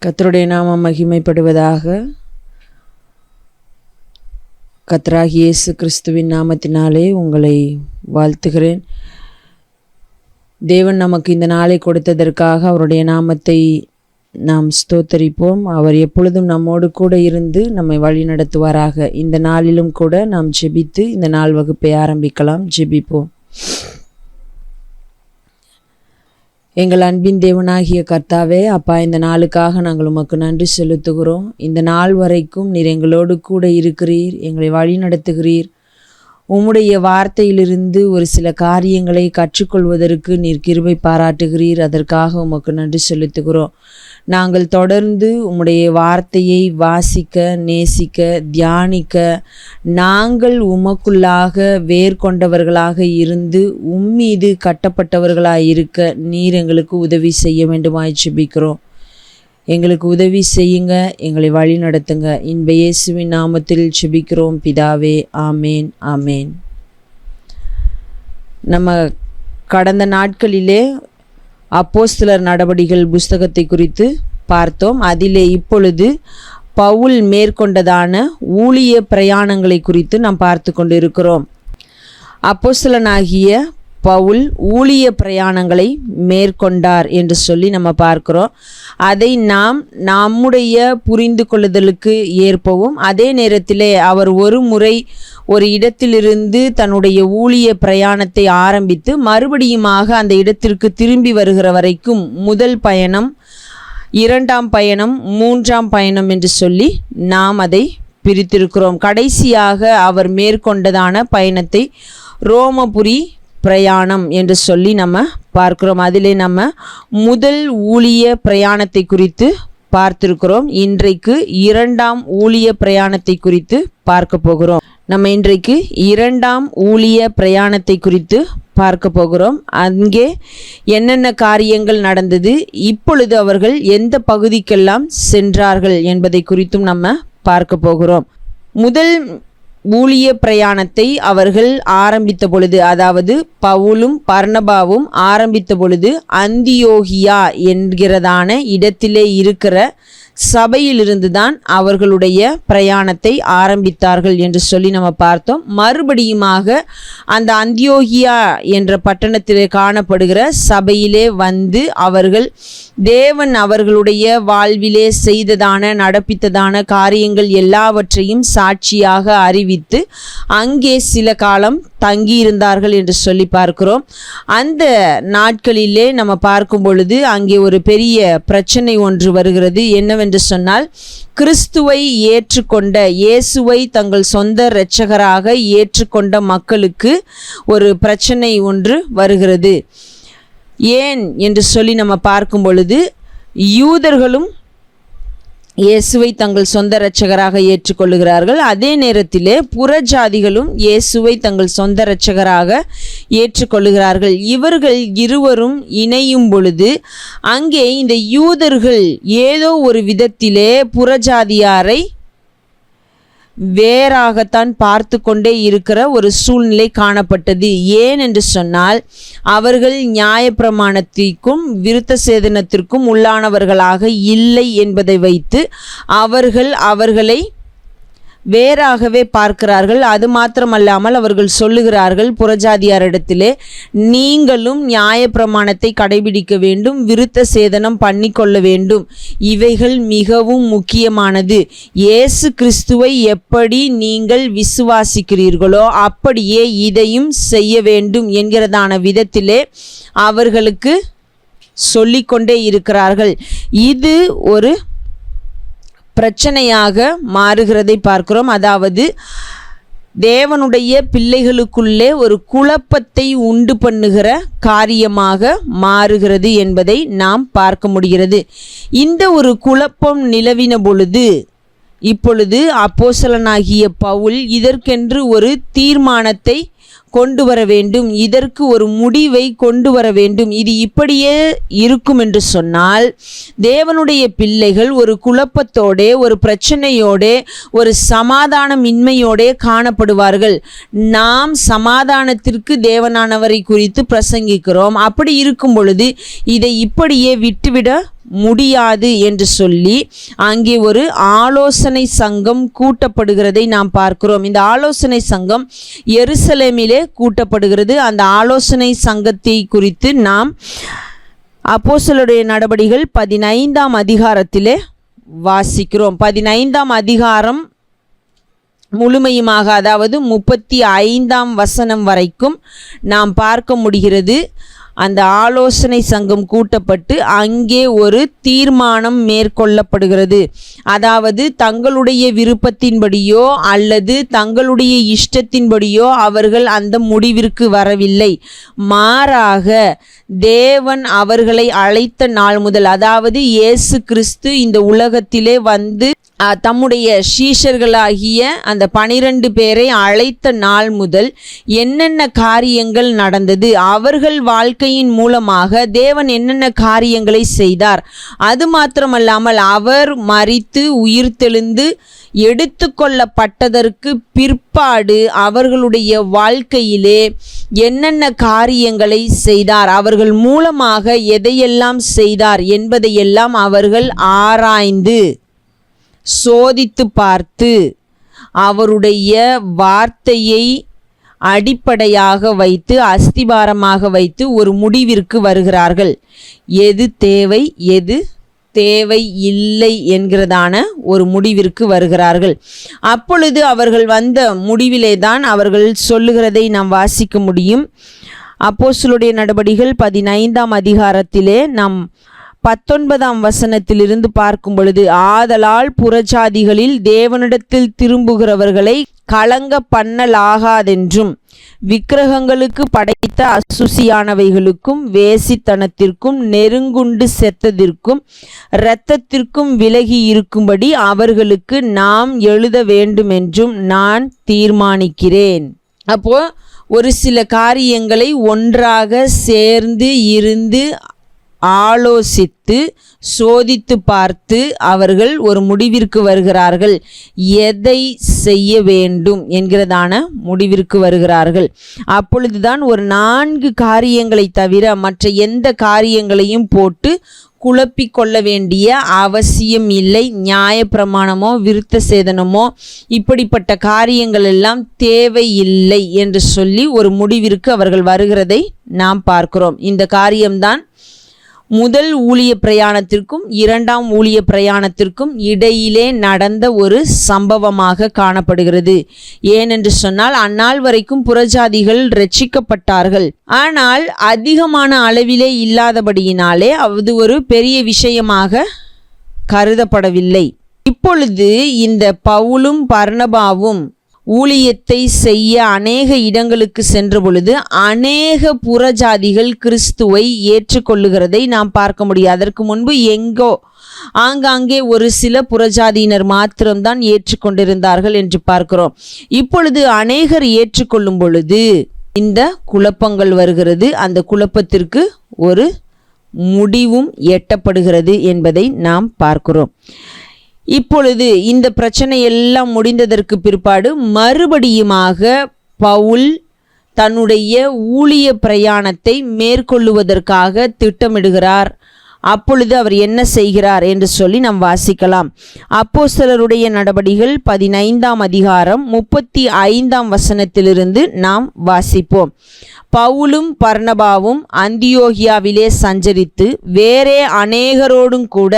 கர்த்தருடைய நாமம் மகிமைப்படுவதாக. கர்த்தராகிய இயேசு கிறிஸ்துவின் நாமத்தினாலே உங்களை வாழ்த்துகிறேன். தேவன் நமக்கு இந்த நாளை கொடுத்ததற்காக அவருடைய நாமத்தை நாம் ஸ்தோத்தரிப்போம். அவர் எப்பொழுதும் நம்மோடு கூட இருந்து நம்மை வழி நடத்துவாராக. இந்த நாளிலும் கூட நாம் ஜெபித்து இந்த நாள் வகுப்பை ஆரம்பிக்கலாம். ஜெபிப்போம். எங்கள் அன்பின் தேவனாகிய கர்த்தாவே, அப்பா, இந்த நாளுக்காக நாங்கள் உமக்கு நன்றி செலுத்துகிறோம். இந்த நாள் வரைக்கும் நீர் எங்களோடு கூட இருக்கிறீர், எங்களை வழி நடத்துகிறீர். உம்முடைய வார்த்தையிலிருந்து ஒரு சில காரியங்களை கற்றுக்கொள்வதற்கு நீர் கிருபை பாராட்டுகிறீர். அதற்காக உமக்கு நன்றி செலுத்துகிறோம். நாங்கள் தொடர்ந்து உம்முடைய வார்த்தையை வாசிக்க, நேசிக்க, தியானிக்க, நாங்கள் உமக்குள்ளாக வேர் கொண்டவர்களாக இருந்து உம்மீது கட்டப்பட்டவர்களாக இருக்க நீர் எங்களுக்கு உதவி செய்ய வேண்டுமாய் ஜெபிக்கிறோம். எங்களுக்கு உதவி செய்யுங்க, எங்களை வழி நடத்துங்க. இன்ப இயேசுவின் நாமத்தில் ஜெபிக்கிறோம் பிதாவே, ஆமேன், ஆமேன். நம்ம கடந்த நாட்களிலே அப்போஸ்தலர் நடபடிகள் புஸ்தகத்தை குறித்து பார்த்தோம். அதிலே இப்பொழுது பவுல் மேற்கொண்டதான ஊழிய பிரயாணங்களை குறித்து நாம் பார்த்து கொண்டு இருக்கிறோம். அப்போஸ்தலனாகிய பவுல் ஊழிய பிரயாணங்களை மேற்கொண்டார் என்று சொல்லி நம்ம பார்க்கிறோம். அதை நாம் நம்முடைய புரிந்து கொள்ளுதலுக்கு ஏற்பவும், அதே நேரத்திலே அவர் ஒரு முறை ஒரு இடத்திலிருந்து தன்னுடைய ஊழிய பிரயாணத்தை ஆரம்பித்து மறுபடியுமாக அந்த இடத்திற்கு திரும்பி வருகிற வரைக்கும் முதல் பயணம், இரண்டாம் பயணம், மூன்றாம் பயணம் என்று சொல்லி நாம் அதை பிரித்திருக்கிறோம். கடைசியாக அவர் மேற்கொண்டதான பயணத்தை ரோமபுரி பிரயாணம் என்று சொல்லி நம்ம பார்க்கிறோம். அதிலே நம்ம முதல் ஊழிய பிரயாணத்தை குறித்து பார்த்திருக்கிறோம். இன்றைக்கு இரண்டாம் ஊழிய பிரயாணத்தை குறித்து பார்க்க போகிறோம். நம்ம இன்றைக்கு இரண்டாம் ஊழிய பிரயாணத்தை குறித்து பார்க்க போகிறோம். அங்கே என்னென்ன காரியங்கள் நடந்தது, இப்பொழுது அவர்கள் எந்த பகுதிக்கெல்லாம் சென்றார்கள் என்பதை குறித்தும் நம்ம பார்க்க போகிறோம். முதல் ஊழிய பிரயாணத்தை அவர்கள் ஆரம்பித்த பொழுது, அதாவது பவுலும் பர்னபாவும் ஆரம்பித்த பொழுது அந்தியோகியா என்கிறதான இடத்திலே இருக்கிற சபையிலிருந்து தான் அவர்களுடைய பிரயாணத்தை ஆரம்பித்தார்கள் என்று சொல்லி நம்ம பார்த்தோம். மறுபடியுமாக அந்த அந்தியோகியா என்ற பட்டணத்திலே காணப்படுகிற சபையிலே வந்து அவர்கள் தேவன் அவர்களுடைய வாழ்விலே செய்ததான நடப்பித்ததான காரியங்கள் எல்லாவற்றையும் சாட்சியாக அறிவித்து அங்கே சில காலம் தங்கியிருந்தார்கள் என்று சொல்லி பார்க்கிறோம். அந்த நாட்களிலே நம்ம பார்க்கும் பொழுது அங்கே ஒரு பெரிய பிரச்சனை ஒன்று வருகிறது. என்னவென்று சொன்னால், கிறிஸ்துவை ஏற்றுக்கொண்ட, இயேசுவை தங்கள் சொந்த இரட்சகராக ஏற்றுக்கொண்ட மக்களுக்கு ஒரு பிரச்சனை ஒன்று வருகிறது. ஏன் என்று சொல்லி நம்ம பார்க்கும் பொழுது, யூதர்களும் இயேசுவை தங்கள் சொந்த இரட்சகராக ஏற்றுக்கொள்ளுகிறார்கள். அதே நேரத்திலே புறஜாதிகளும் இயேசுவை தங்கள் சொந்த இரட்சகராக ஏற்றுக்கொள்ளுகிறார்கள். இவர்கள் இருவரும் இணையும் பொழுது அங்கே இந்த யூதர்கள் ஏதோ ஒரு விதத்திலே புறஜாதியாரை வேறாகத்தான் பார்த்து கொண்டே இருக்கிற ஒரு சூழ்நிலை காணப்பட்டது. ஏன் என்று சொன்னால், அவர்கள் நியாயப்பிரமாணத்திற்கும் விருத்த சேதனத்திற்கும் உள்ளானவர்களாக இல்லை என்பதை வைத்து அவர்களை வேறாகவே பார்க்கிறார்கள். அது மாத்திரமல்லாமல் அவர்கள் சொல்லுகிறார்கள் புறஜாதியாரிடத்திலே, நீங்களும் நியாயப்பிரமாணத்தை கடைபிடிக்க வேண்டும், விருத்த சேதனம் பண்ணிக்கொள்ள வேண்டும். இவைகள் மிகவும் முக்கியமானது. இயேசு கிறிஸ்துவை எப்படி நீங்கள் விசுவாசிக்கிறீர்களோ அப்படியே இதையும் செய்ய வேண்டும் என்கிறதான விதத்திலே அவர்களுக்கு சொல்லிக்கொண்டே இருக்கிறார்கள். இது ஒரு பிரச்சனையாக மாறுகிறதை பார்க்கிறோம். அதாவது தேவனுடைய பிள்ளைகளுக்குள்ளே ஒரு குழப்பத்தை உண்டு பண்ணுகிற காரியமாக மாறுகிறது என்பதை நாம் பார்க்க முடிகிறது. இந்த ஒரு குழப்பம் நிலவின பொழுது இப்பொழுது அப்போஸ்தலனாகிய பவுல் இதற்கென்று ஒரு தீர்மானத்தை கொண்டு வர வேண்டும், இதற்கு ஒரு முடிவை கொண்டு வர வேண்டும். இது இப்படியே இருக்கும் என்று சொன்னால் தேவனுடைய பிள்ளைகள் ஒரு குழப்பத்தோடே, ஒரு பிரச்சனையோடே, ஒரு சமாதானமின்மையோடே காணப்படுவார்கள். நாம் சமாதானத்திற்கு தேவனானவரை குறித்து பிரசங்கிக்கிறோம். அப்படி இருக்கும் பொழுது இதை இப்படியே விட்டுவிட முடியாது என்று சொல்லி அங்கே ஒரு ஆலோசனை சங்கம் கூட்டப்படுகிறதை நாம் பார்க்கிறோம். இந்த ஆலோசனை சங்கம் எருசலேமிலே கூட்டப்படுகிறது. அந்த ஆலோசனை சங்கத்தை குறித்து நாம் அப்போஸ்தலருடைய நடபடிகள் 15ஆம் அதிகாரத்திலே வாசிக்கிறோம். 15ஆம் அதிகாரம் முழுமையுமாக, அதாவது 35ஆம் வசனம் வரைக்கும் நாம் பார்க்க முடிகிறது. அந்த ஆலோசனை சங்கம் கூட்டப்பட்டு அங்கே ஒரு தீர்மானம் மேற்கொள்ளப்படுகிறது. அதாவது தங்களுடைய விருப்பத்தின்படியோ அல்லது தங்களுடைய இஷ்டத்தின்படியோ அவர்கள் அந்த முடிவிற்கு வரவில்லை. மாறாக தேவன் அவர்களை அழைத்த நாள் முதல், அதாவது இயேசு கிறிஸ்து இந்த உலகத்திலே வந்து தம்முடைய சீஷர்களாகிய அந்த 12 பேரை அழைத்த நாள் முதல் என்னென்ன காரியங்கள் நடந்தது, அவர்கள் வாழ்க்கையின் மூலமாக தேவன் என்னென்ன காரியங்களை செய்தார், அது மாத்திரமல்லாமல் அவர் மரித்து உயிர்த்தெழுந்து எடுத்துக்கொள்ளப்பட்டதற்கு பிற்பாடு அவர்களுடைய வாழ்க்கையிலே என்னென்ன காரியங்களை செய்தார், அவர்கள் மூலமாக எதையெல்லாம் செய்தார் என்பதையெல்லாம் அவர்கள் ஆராய்ந்து சோதித்து பார்த்து அவருடைய வார்த்தையை அடிப்படையாக வைத்து அஸ்திபாரமாக வைத்து ஒரு முடிவிற்கு வருகிறார்கள். எது தேவை எது தேவை இல்லை என்கிறதான ஒரு முடிவிற்கு வருகிறார்கள். அப்பொழுது அவர்கள் வந்த முடிவிலே தான் அவர்கள் சொல்லுகிறதை நாம் வாசிக்க முடியும். அப்போஸ்தலருடைய நடபடிகள் 15ஆம் அதிகாரத்திலே நாம் 19ஆம் வசனத்திலிருந்து பார்க்கும் பொழுது, ஆதலால் புறஜாதிகளில் தேவனிடத்தில் திரும்புகிறவர்களை கலங்க பண்ணலாகாதென்றும் விக்கிரகங்களுக்கு படைத்த அசுசியானவைகளுக்கும் வேசித்தனத்திற்கும் நெருங்குண்டு செத்ததிற்கும் இரத்தத்திற்கும் விலகி இருக்கும்படி அவர்களுக்கு நாம் எழுத வேண்டுமென்றும் நான் தீர்மானிக்கிறேன். அப்போ ஒரு சில காரியங்களை ஒன்றாக சேர்ந்து இருந்து ஆலோசித்து சோதித்து பார்த்து அவர்கள் ஒரு முடிவிற்கு வருகிறார்கள். எதை செய்ய வேண்டும் என்கிறதான முடிவிற்கு வருகிறார்கள். அப்பொழுதுதான் ஒரு 4 காரியங்களை தவிர மற்ற எந்த காரியங்களையும் போட்டு குழப்பிக்கொள்ள வேண்டிய அவசியம் இல்லை. நியாயப்பிரமாணமோ விருத்த சேதனமோ இப்படிப்பட்ட காரியங்கள் எல்லாம் தேவையில்லை என்று சொல்லி ஒரு முடிவிற்கு அவர்கள் வருகிறதை நாம் பார்க்கிறோம். இந்த காரியம்தான் முதல் ஊழிய பிரயாணத்திற்கும் 2ஆம் ஊழிய பிரயாணத்திற்கும் இடையிலே நடந்த ஒரு சம்பவமாக காணப்படுகிறது. ஏனென்று சொன்னால் அந்நாள் வரைக்கும் புறஜாதிகள் ரட்சிக்கப்பட்டார்கள். ஆனால் அதிகமான அளவிலே இல்லாதபடியினாலே அது ஒரு பெரிய விஷயமாக கருதப்படவில்லை. இப்பொழுது இந்த பவுலும் பர்னபாவும் ஊழியத்தை செய்ய அநேக இடங்களுக்கு சென்ற பொழுது அநேக புறஜாதிகள் கிறிஸ்துவை ஏற்றுக்கொள்ளுகிறதை நாம் பார்க்க முடியும். அதற்கு முன்பு எங்கோ ஆங்காங்கே ஒரு சில புறஜாதியினர் மாத்திரம்தான் ஏற்றுக்கொண்டிருந்தார்கள் என்று பார்க்கிறோம். இப்பொழுது அநேகர் ஏற்றுக்கொள்ளும் பொழுது இந்த குழப்பங்கள் வருகிறது. அந்த குழப்பத்திற்கு ஒரு முடிவும் எட்டப்படுகிறது என்பதை நாம் பார்க்கிறோம். இப்பொழுது இந்த பிரச்சனை எல்லாம் முடிந்ததற்கு பிற்பாடு மறுபடியுமாக பவுல் தன்னுடைய ஊழிய பிரயாணத்தை மேற்கொள்ளுவதற்காக திட்டமிடுகிறார். அப்பொழுது அவர் என்ன செய்கிறார் என்று சொல்லி நாம் வாசிக்கலாம். அப்போஸ்தலருடைய நடபடிகள் 15ஆம் அதிகாரம் 35ஆம் வசனத்திலிருந்து நாம் வாசிப்போம். பவுலும் பர்னபாவும் அந்தியோகியாவிலே சஞ்சரித்து வேறே அநேகரோடும் கூட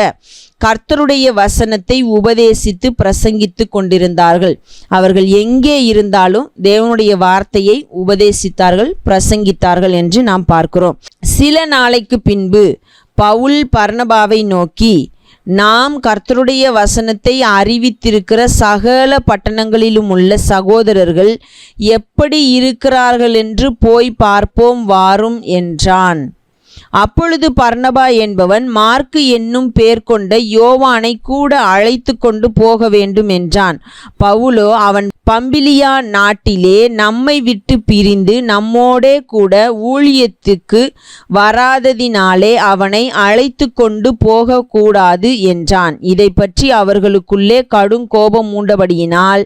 கர்த்தருடைய வசனத்தை உபதேசித்து பிரசங்கித்து கொண்டிருந்தார்கள். அவர்கள் எங்கே இருந்தாலும் தேவனுடைய வார்த்தையை உபதேசித்தார்கள், பிரசங்கித்தார்கள் என்று நாம் பார்க்கிறோம். சில நாளைக்கு பின்பு பவுல் பர்னபாவை நோக்கி, நாம் கர்த்தருடைய வசனத்தை அறிவித்திருக்கிற சகல பட்டணங்களிலும் உள்ள சகோதரர்கள் எப்படி இருக்கிறார்கள் என்று போய் பார்ப்போம் வாரும் என்றான். அப்பொழுது பர்னபா என்பவன் மார்க்கு என்னும் பேர் கொண்ட யோவானை கூட அழைத்து கொண்டு போக வேண்டும் என்றான். பவுலோ அவன் பம்பிலியா நாட்டிலே நம்மை விட்டு பிரிந்து நம்மோடே கூட ஊழியத்துக்கு வராததினாலே அவனை அழைத்து கொண்டு போகக்கூடாது என்றான். இதை பற்றி அவர்களுக்குள்ளே கடும் கோபம் மூண்டபடியினால்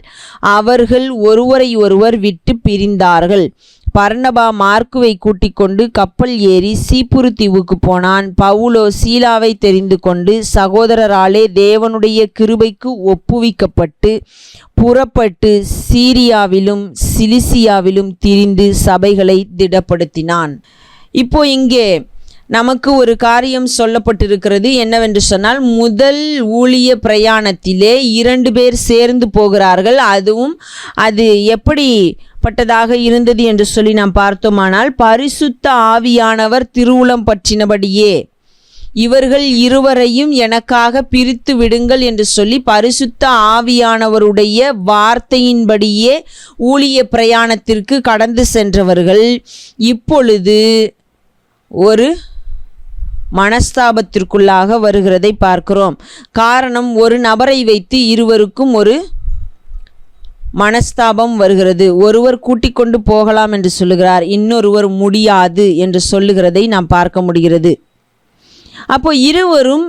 அவர்கள் ஒருவரை ஒருவர் விட்டு பிரிந்தார்கள். பர்னபா மார்க்குவை கூட்டிக் கொண்டு கப்பல் ஏறி சீப்புரு தீவுக்கு போனான். பவுலோ சீலாவை தெரிந்து கொண்டு சகோதரராலே தேவனுடைய கிருபைக்கு ஒப்புவிக்கப்பட்டு புறப்பட்டு சீரியாவிலும் சிலிசியாவிலும் திரிந்து சபைகளை திடப்படுத்தினான். இப்போ இங்கே நமக்கு ஒரு காரியம் சொல்லப்பட்டிருக்கிறது. என்னவென்று சொன்னால், முதல் ஊழிய பிரயாணத்திலே 2 பேர் சேர்ந்து போகிறார்கள். அதுவும் அது எப்படிப்பட்டதாக இருந்தது என்று சொல்லி நாம் பார்த்தோமானால், பரிசுத்த ஆவியானவர் திருவுளம் பற்றினபடியே இவர்கள் இருவரையும் எனக்காக பிரித்து விடுங்கள் என்று சொல்லி பரிசுத்த ஆவியானவருடைய வார்த்தையின்படியே ஊழிய பிரயாணத்திற்கு கடந்து சென்றவர்கள் இப்பொழுது ஒரு மனஸ்தாபத்திற்குள்ளாக வருகிறதை பார்க்கிறோம். காரணம், ஒரு நபரை வைத்து இருவருக்கும் ஒரு மனஸ்தாபம் வருகிறது. ஒருவர் கூட்டிக் கொண்டு போகலாம் என்று சொல்லுகிறார், இன்னொருவர் முடியாது என்று சொல்லுகிறதை நாம் பார்க்க முடிகிறது. அப்போ இருவரும்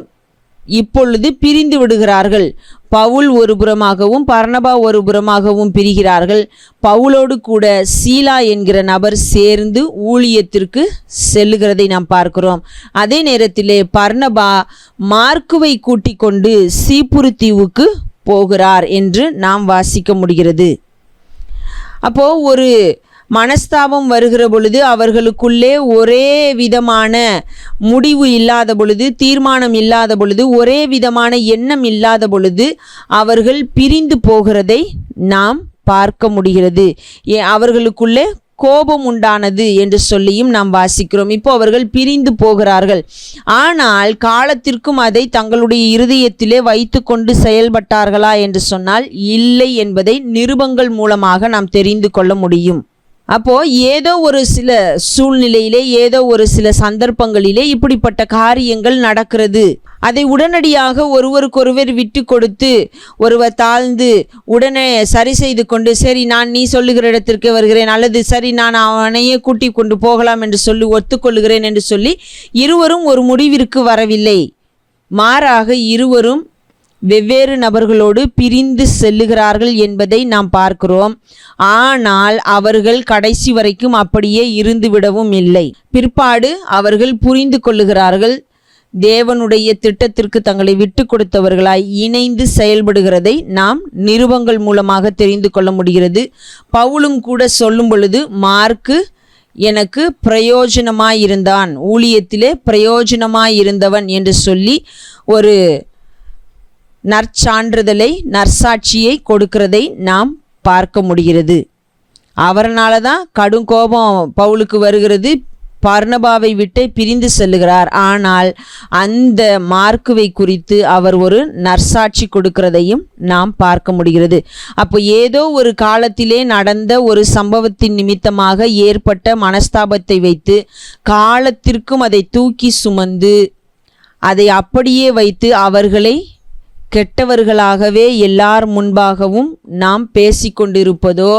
இப்பொழுது பிரிந்து விடுகிறார்கள். பவுல் ஒரு புறமாகவும் பர்னபா ஒரு புறமாகவும் பிரிகிறார்கள். பவுலோடு கூட சீலா என்கிற நபர் சேர்ந்து ஊழியத்திற்கு செல்லுகிறதை நாம் பார்க்கிறோம். அதே நேரத்திலே பர்னபா மார்க்குவை கூட்டிக் கொண்டு சீப்புரு தீவுக்கு போகிறார் என்று நாம் வாசிக்க முடிகிறது. அப்போ ஒரு மனஸ்தாபம் வருகிற பொழுது, அவர்களுக்குள்ளே ஒரே விதமான முடிவு இல்லாத பொழுது, தீர்மானம் இல்லாத பொழுது, ஒரே விதமான எண்ணம் இல்லாத பொழுது அவர்கள் பிரிந்து போகிறதை நாம் பார்க்க முடிகிறது. அவர்களுக்குள்ளே கோபம் உண்டானது என்று சொல்லியும் நாம் வாசிக்கிறோம். இப்போ அவர்கள் பிரிந்து போகிறார்கள். ஆனால் காலத்திற்கும் அதை தங்களுடைய இருதயத்திலே வைத்து கொண்டு செயல்பட்டார்களா என்று சொன்னால் இல்லை என்பதை நிருபங்கள் மூலமாக நாம் தெரிந்து கொள்ள முடியும். அப்போ ஏதோ ஒரு சில சூழ்நிலையிலே, ஏதோ ஒரு சில சந்தர்ப்பங்களிலே இப்படிப்பட்ட காரியங்கள் நடக்கிறது. அதை உடனடியாக ஒருவருக்கொருவர் விட்டு கொடுத்து ஒருவர் தாழ்ந்து உடனே சரி செய்து கொண்டு, சரி நான் நீ சொல்லுகிற இடத்திற்கு வருகிறேன், அல்லது சரி நான் அவனையே கூட்டி கொண்டு போகலாம் என்று சொல்லி ஒத்துக்கொள்ளுகிறேன் என்று சொல்லி இருவரும் ஒரு முடிவிற்கு வரவில்லை. மாறாக இருவரும் வெவ்வேறு நபர்களோடு பிரிந்து செல்லுகிறார்கள் என்பதை நாம் பார்க்கிறோம். ஆனால் அவர்கள் கடைசி வரைக்கும் அப்படியே இருந்துவிடவும் இல்லை. பிற்பாடு அவர்கள் புரிந்து கொள்ளுகிறார்கள். தேவனுடைய திட்டத்திற்கு தங்களை விட்டு கொடுத்தவர்களாய் இணைந்து செயல்படுகிறதை நாம் நிருபங்கள் மூலமாக தெரிந்து கொள்ள முடிகிறது. பவுலும் கூட சொல்லும் பொழுது, மார்க்கு எனக்கு பிரயோஜனமாயிருந்தான், ஊழியத்திலே பிரயோஜனமாயிருந்தவன் என்று சொல்லி ஒரு நற்சான்றிதழை, நற்சாட்சியை கொடுக்கிறதை நாம் பார்க்க முடிகிறது. அவர்னால தான் கடும் கோபம் பவுலுக்கு வருகிறது. பர்னபாவை விட்டு பிரிந்து செல்லுகிறார். ஆனால் அந்த மார்க்குவை குறித்து அவர் ஒரு நற்சாட்சி கொடுக்கிறதையும் நாம் பார்க்க முடிகிறது. அப்போ ஏதோ ஒரு காலத்திலே நடந்த ஒரு சம்பவத்தின் நிமித்தமாக ஏற்பட்ட மனஸ்தாபத்தை வைத்து காலத்திற்கும் அதை தூக்கி சுமந்து அதை அப்படியே வைத்து அவர்களை கெட்டவர்களாகவே எல்லார் முன்பாகவும் நாம் பேசிக்கொண்டிருப்பதோ,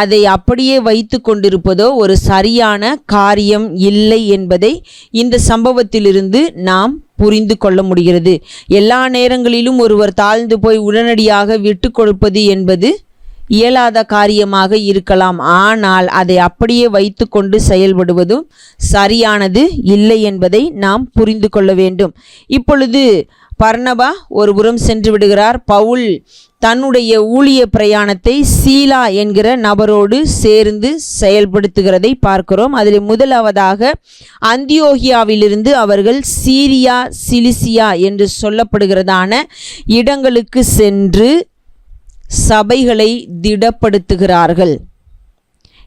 அதை அப்படியே வைத்து கொண்டிருப்பதோ ஒரு சரியான காரியம் இல்லை என்பதை இந்த சம்பவத்திலிருந்து நாம் புரிந்து கொள்ள முடிகிறது. எல்லா நேரங்களிலும் ஒருவர் தாழ்ந்து போய் உடனடியாக விட்டு கொடுப்பது என்பது இயலாத காரியமாக இருக்கலாம். ஆனால் அதை அப்படியே வைத்து கொண்டு செயல்படுவதும் சரியானது இல்லை என்பதை நாம் புரிந்து கொள்ள வேண்டும். இப்பொழுது பர்னபா ஒரு புறம் சென்று விடுகிறார். பவுல் தன்னுடைய ஊழிய பிரயாணத்தை சீலா என்கிற நபரோடு சேர்ந்து செயல்படுத்துகிறதை பார்க்கிறோம். அதில் முதலாவதாக அந்தியோகியாவிலிருந்து அவர்கள் சீரியா, சிலிசியா என்று சொல்லப்படுகிறதான இடங்களுக்கு சென்று சபைகளை திடப்படுத்துகிறார்கள்.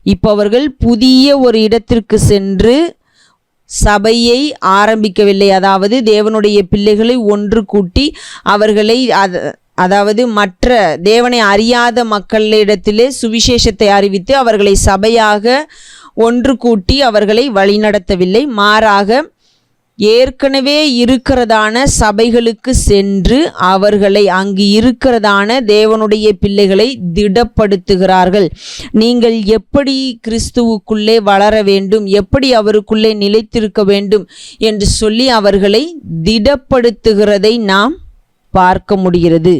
இப்போ அவர்கள் புதிய ஒரு இடத்திற்கு சென்று சபையை ஆரம்பிக்கவில்லை. அதாவது தேவனுடைய பிள்ளைகளை ஒன்று கூட்டி அவர்களை அதாவது மற்ற தேவனை அறியாத மக்களிடத்திலே சுவிசேஷத்தை அறிவித்து அவர்களை சபையாக ஒன்று கூட்டி அவர்களை வழிநடத்தவில்லை. மாறாக ஏற்கனவே இருக்கிறதான சபைகளுக்கு சென்று அவர்களை அங்கு இருக்கிறதான தேவனுடைய பிள்ளைகளை திடப்படுத்துகிறார்கள். நீங்கள் எப்படி கிறிஸ்துவுக்குள்ளே வளர வேண்டும், எப்படி அவருக்குள்ளே நிலைத்திருக்க வேண்டும் என்று சொல்லி அவர்களை திடப்படுத்துகிறதை நாம் பார்க்க முடிகிறது.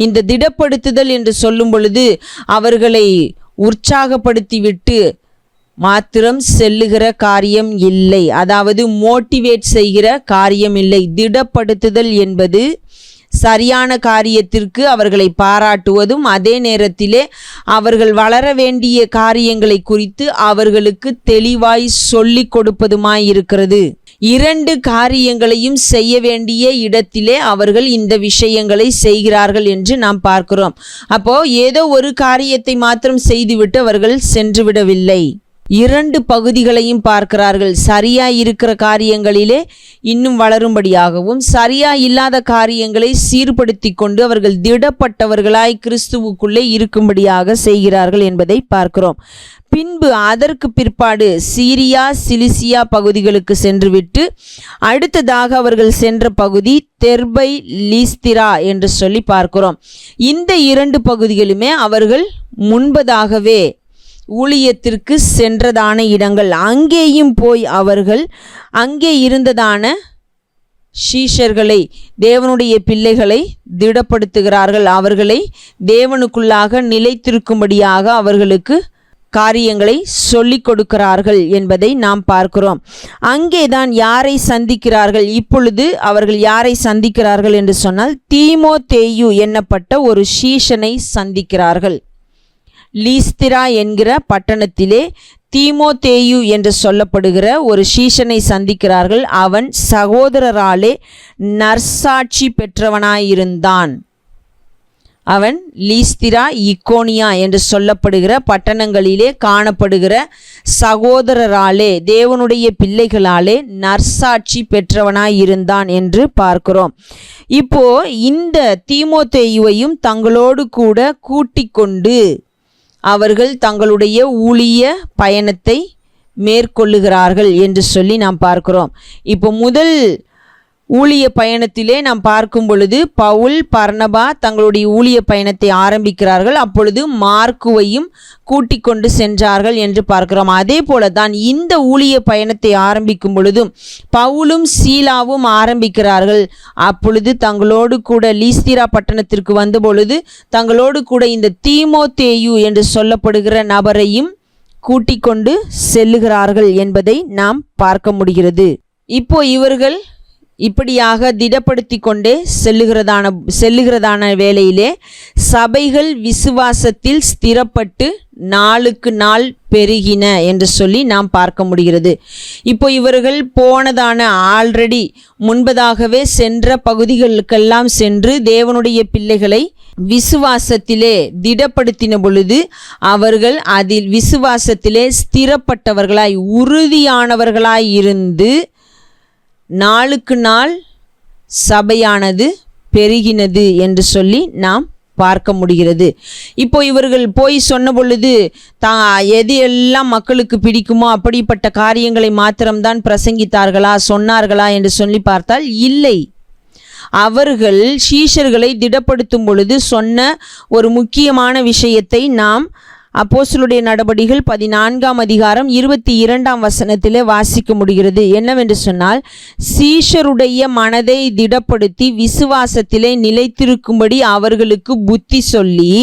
இந்த திடப்படுத்துதல் என்று சொல்லும் பொழுது அவர்களை உற்சாகப்படுத்திவிட்டு மாத்திரம் செல்லுகிற காரியம் இல்லை, அதாவது மோட்டிவேட் செய்கிற காரியம் இல்லை. திடப்படுத்துதல் என்பது சரியான காரியத்திற்கு அவர்களை பாராட்டுவதும், அதே நேரத்திலே அவர்கள் வளர வேண்டிய காரியங்களை குறித்து அவர்களுக்கு தெளிவாய் சொல்லிக் கொடுப்பதுமாய் இருக்கிறது. 2 காரியங்களையும் செய்ய வேண்டிய இடத்திலே அவர்கள் இந்த விஷயங்களை செய்கிறார்கள் என்று நாம் பார்க்கிறோம். அப்போ ஏதோ ஒரு காரியத்தை மாத்திரம் செய்துவிட்டு அவர்கள் சென்று விடவில்லை. 2 பகுதிகளையும் பார்க்கிறார்கள். சரியா இருக்கிற காரியங்களிலே இன்னும் வளரும்படியாகவும், சரியா இல்லாத காரியங்களை சீர்படுத்தி கொண்டு அவர்கள் திடப்பட்டவர்களாய் கிறிஸ்துவுக்குள்ளே இருக்கும்படியாக செய்கிறார்கள் என்பதை பார்க்கிறோம். பின்பு அதற்கு பிற்பாடு சீரியா சிலிசியா பகுதிகளுக்கு சென்றுவிட்டு அடுத்ததாக அவர்கள் சென்ற பகுதி தெர்பை லீஸ்திரா என்று சொல்லி பார்க்கிறோம். இந்த 2 பகுதிகளுமே அவர்கள் முன்பதாகவே ஊழியத்திற்கு சென்றதான இடங்கள். அங்கேயும் போய் அவர்கள் அங்கே இருந்ததான சீஷர்களை, தேவனுடைய பிள்ளைகளை திடப்படுத்துகிறார்கள். அவர்களை தேவனுக்குள்ளாக நிலைத்திருக்கும்படியாக அவர்களுக்கு காரியங்களை சொல்லிக் கொடுக்கிறார்கள் என்பதை நாம் பார்க்கிறோம். அங்கேதான் யாரை சந்திக்கிறார்கள்? இப்பொழுது அவர்கள் யாரை சந்திக்கிறார்கள் என்று சொன்னால், தீமோத்தேயு என்னப்பட்ட ஒரு சீஷனை சந்திக்கிறார்கள். லீஸ்திரா என்கிற பட்டணத்திலே தீமோத்தேயு என்று சொல்லப்படுகிற ஒரு சீஷனை சந்திக்கிறார்கள். அவன் சகோதரராலே நற்சாட்சி பெற்றவனாயிருந்தான். அவன் லீஸ்திரா, இக்கோனியா என்று சொல்லப்படுகிற பட்டணங்களிலே காணப்படுகிற சகோதரராலே, தேவனுடைய பிள்ளைகளாலே நற்சாட்சி பெற்றவனாயிருந்தான் என்று பார்க்கிறோம். இப்போ இந்த தீமோத்தேயுவையும் தங்களோடு கூட கூட்டிக் கொண்டு அவர்கள் தங்களுடைய ஊழிய பயணத்தை மேற்கொள்ளுகிறார்கள் என்று சொல்லி நாம் பார்க்கிறோம். இப்போ முதல் ஊழிய பயணத்திலே நாம் பார்க்கும் பொழுது பவுல், பர்னபா தங்களுடைய ஊழிய பயணத்தை ஆரம்பிக்கிறார்கள். அப்பொழுது மார்க்குவையும் கூட்டிக் கொண்டு சென்றார்கள் என்று பார்க்கிறோம். அதே போல தான் இந்த ஊழிய பயணத்தை ஆரம்பிக்கும் பொழுதும் பவுலும் சீலாவும் ஆரம்பிக்கிறார்கள். அப்பொழுது தங்களோடு கூட லீஸ்திரா பட்டணத்திற்கு வந்த பொழுது தங்களோடு கூட இந்த தீமோத்தேயு என்று சொல்லப்படுகிற நபரையும் கூட்டிக் கொண்டு செல்லுகிறார்கள் என்பதை நாம் பார்க்க முடிகிறது. இப்போ இவர்கள் இப்படியாக திடப்படுத்தி கொண்டே செல்லுகிறதான வேளையிலே சபைகள் விசுவாசத்தில் ஸ்திரப்பட்டு நாளுக்கு நாள் பெருகின என்று சொல்லி நாம் பார்க்க முடிகிறது. இப்போ இவர்கள் போனதான ஆல்ரெடி முன்பதாகவே சென்ற பகுதிகளுக்கெல்லாம் சென்று தேவனுடைய பிள்ளைகளை விசுவாசத்திலே திடப்படுத்தின பொழுது அவர்கள் அதில் விசுவாசத்திலே ஸ்திரப்பட்டவர்களாய் உறுதியானவர்களாய் இருந்து நாளுக்கு நாள் சபையானது பெருகினது என்று சொல்லி நாம் பார்க்க முடிகிறது. இப்போ இவர்கள் போய் சொன்ன பொழுது எது எல்லாம் மக்களுக்கு பிடிக்குமோ அப்படிப்பட்ட காரியங்களை மாத்திரம்தான் பிரசங்கித்தார்களா, சொன்னார்களா என்று சொல்லி பார்த்தால் இல்லை. அவர்கள் சீஷர்களை திடப்படுத்தும் பொழுது சொன்ன ஒரு முக்கியமான விஷயத்தை நாம் அப்போஸ்தலருடைய நடபடிகள் 14ஆம் அதிகாரம் 22ஆம் வசனத்திலே வாசிக்க முடிகிறது. என்னவென்று சொன்னால், சீஷருடைய மனதை திடப்படுத்தி விசுவாசத்திலே நிலைத்திருக்கும்படி அவர்களுக்கு புத்தி சொல்லி,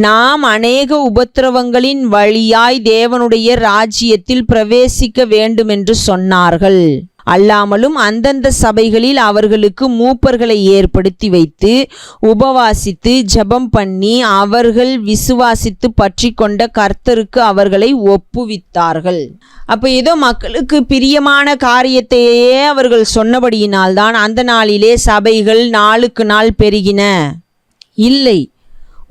நாம் அநேக உபத்திரவங்களின் வழியாய் தேவனுடைய ராஜ்யத்தில் பிரவேசிக்க வேண்டும் என்று சொன்னார்கள். அல்லாமலும் அந்தந்த சபைகளில் அவர்களுக்கு மூப்பர்களை ஏற்படுத்தி வைத்து உபவாசித்து ஜெபம் பண்ணி அவர்கள் விசுவாசித்து பற்றி கொண்ட கர்த்தருக்கு அவர்களை ஒப்புவித்தார்கள். அப்போ ஏதோ மக்களுக்கு பிரியமான காரியத்தையே அவர்கள் சொன்னபடியினால்தான் அந்த நாளிலே சபைகள் நாளுக்கு நாள் பெருகின. இல்லை,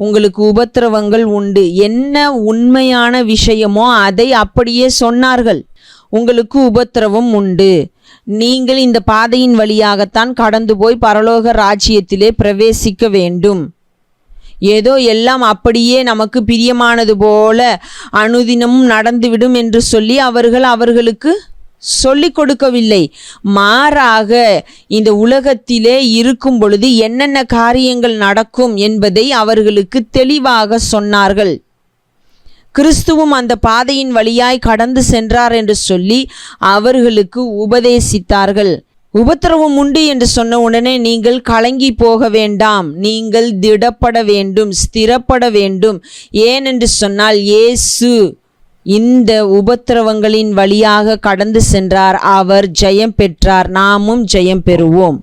உங்களுக்கு உபத்திரவங்கள் உண்டு. என்ன உண்மையான விஷயமோ அதை அப்படியே சொன்னார்கள். உங்களுக்கு உபத்திரவம் உண்டு, நீங்கள் இந்த பாதையின் வழியாகத்தான் கடந்து போய் பரலோக ராஜ்யத்திலே பிரவேசிக்க வேண்டும். ஏதோ எல்லாம் அப்படியே நமக்கு பிரியமானது போல அனுதினமும் நடந்துவிடும் என்று சொல்லி அவர்களுக்கு சொல்லிக் கொடுக்கவில்லை. மாறாக இந்த உலகத்திலே இருக்கும் பொழுது என்னென்ன காரியங்கள் நடக்கும் என்பதை அவர்களுக்கு தெளிவாக சொன்னார்கள். கிறிஸ்துவும் அந்த பாதையின் வழியாய் கடந்து சென்றார் என்று சொல்லி அவர்களுக்கு உபதேசித்தார்கள். உபத்திரவம் உண்டு என்று சொன்ன உடனே நீங்கள் கலங்கி போக வேண்டாம், நீங்கள் திடப்பட வேண்டும், ஸ்திரப்பட வேண்டும். ஏனென்று சொன்னால் இயேசு இந்த உபத்திரவங்களின் வழியாக கடந்து சென்றார். அவர் ஜெயம் பெற்றார். நாமும் ஜெயம் பெறுவோம்.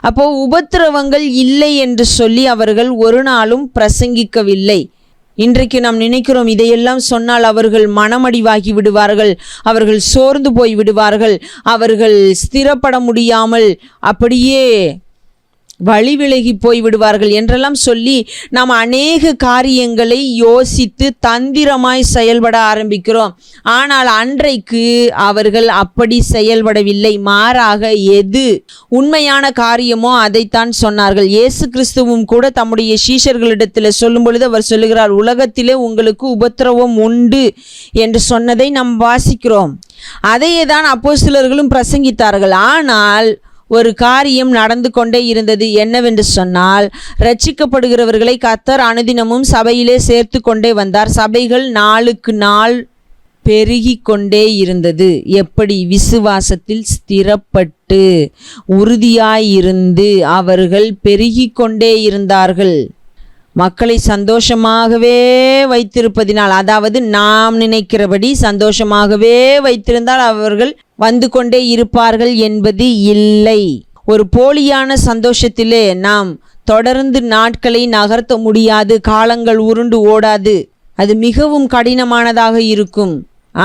அப்போ உபத்திரவங்கள் இல்லை என்று சொல்லி அவர்கள் ஒரு நாளும் பிரசங்கிக்கவில்லை. இன்றைக்கு நாம் நினைக்கிறோம், இதையெல்லாம் சொன்னால் அவர்கள் மனமடிவாகி விடுவார்கள், அவர்கள் சோர்ந்து போய் விடுவார்கள், அவர்கள் ஸ்திரப்பட முடியாமல் அப்படியே வழி விலகி போய் விடுவார்கள் என்றெல்லாம் சொல்லி நாம் அநேக காரியங்களை யோசித்து தந்திரமாய் செயல்பட ஆரம்பிக்கிறோம். ஆனால் அன்றைக்கு அவர்கள் அப்படி செயல்படவில்லை. மாறாக எது உண்மையான காரியமோ அதைத்தான் சொன்னார்கள். இயேசு கிறிஸ்துவும் கூட தம்முடைய சீஷர்களிடத்தில் சொல்லும் பொழுது அவர் சொல்லுகிறார், உலகத்திலே உங்களுக்கு உபத்திரவம் உண்டு என்று சொன்னதை நாம் வாசிக்கிறோம். அதையே தான் அப்போஸ்தலர்களும் பிரசங்கித்தார்கள். ஆனால் ஒரு காரியம் நடந்து கொண்டே இருந்தது. என்னவென்று சொன்னால், ரட்சிக்கப்படுகிறவர்களை கர்த்தர் அனுதினமும் சபையிலே சேர்த்து கொண்டே வந்தார். சபைகள் நாளுக்கு நாள் பெருகி கொண்டே இருந்தது. எப்படி? விசுவாசத்தில் ஸ்திரப்பட்டு உறுதியாயிருந்து அவர்கள் பெருகி கொண்டே இருந்தார்கள். மக்களை சந்தோஷமாகவே வைத்திருப்பதினால், அதாவது நாம் நினைக்கிறபடி சந்தோஷமாகவே வைத்திருந்தால் அவர்கள் வந்து கொண்டே இருப்பார்கள் என்பது இல்லை. ஒரு போலியான சந்தோஷத்திலே நாம் தொடர்ந்து நாட்களை நகர்த்த முடியாது. காலங்கள் உருண்டு ஓடாது. அது மிகவும் கடினமானதாக இருக்கும்.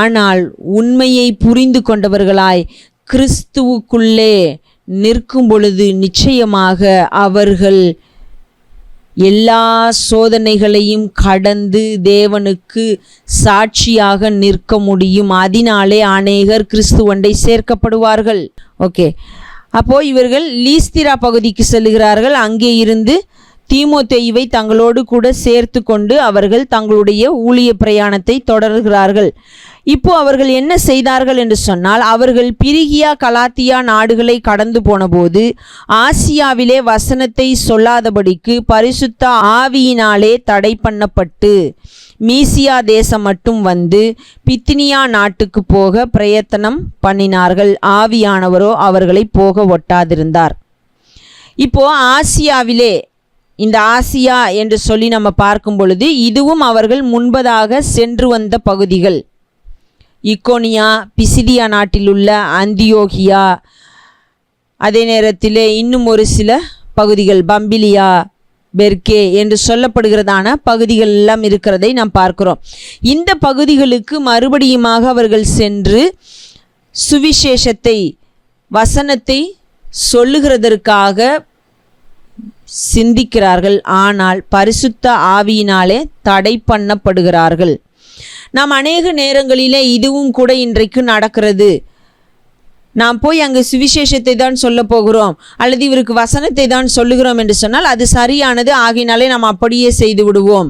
ஆனால் உண்மையை புரிந்து கொண்டவர்களாய் கிறிஸ்துவுக்குள்ளே நிற்கும் பொழுது நிச்சயமாக அவர்கள் எல்லா சோதனைகளையும் கடந்து தேவனுக்கு சாட்சியாக நிற்க முடியும். அதனாலே அநேகர் கிறிஸ்துவண்டை சேர்க்கப்படுவார்கள். ஓகே, அப்போ இவர்கள் லீஸ்திரா பகுதிக்கு செல்லுகிறார்கள். அங்கே இருந்து தீமோத்தேயுவை தங்களோடு கூட சேர்த்து கொண்டு அவர்கள் தங்களுடைய ஊழிய பிரயாணத்தை தொடர்கிறார்கள். இப்போ அவர்கள் என்ன செய்தார்கள் என்று சொன்னால், அவர்கள் பிரிகியா கலாத்தியா நாடுகளை கடந்து போனபோது ஆசியாவிலே வசனத்தை சொல்லாதபடிக்கு பரிசுத்த ஆவியினாலே தடை பண்ணப்பட்டு மீசியா தேசம் மட்டும் வந்து பித்தினியா நாட்டுக்கு போக பிரயத்தனம் பண்ணினார்கள். ஆவியானவரோ அவர்களை போக ஒட்டாதிருந்தார். இப்போ ஆசியாவிலே, இந்த ஆசியா என்று சொல்லி நம்ம பார்க்கும் பொழுது இதுவும் அவர்கள் முன்பதாக சென்று வந்த பகுதிகள். இக்கோனியா, பிசிதியா நாட்டில் உள்ள அந்தியோகியா, அதே நேரத்தில் இன்னும் ஒரு சில பகுதிகள் பம்பிலியா, பெர்கே என்று சொல்லப்படுகிறதான பகுதிகள் எல்லாம் இருக்கிறதை நாம் பார்க்கிறோம். இந்த பகுதிகளுக்கு மறுபடியுமாக அவர்கள் சென்று சுவிசேஷத்தை, வசனத்தை சொல்லுகிறதற்காக சிந்திக்கிறார்கள். ஆனால் பரிசுத்த ஆவியினாலே தடை பண்ணப்படுகிறார்கள். நாம் அநேக நேரங்களிலே இதுவும் கூட இன்றைக்கு நடக்கிறது. நாம் போய் அங்கு சுவிசேஷத்தை தான் சொல்ல போகிறோம் அல்லது இவருக்கு வசனத்தை தான் சொல்லுகிறோம் என்று சொன்னால் அது சரியானது, ஆகினாலே நாம் அப்படியே செய்து விடுவோம்.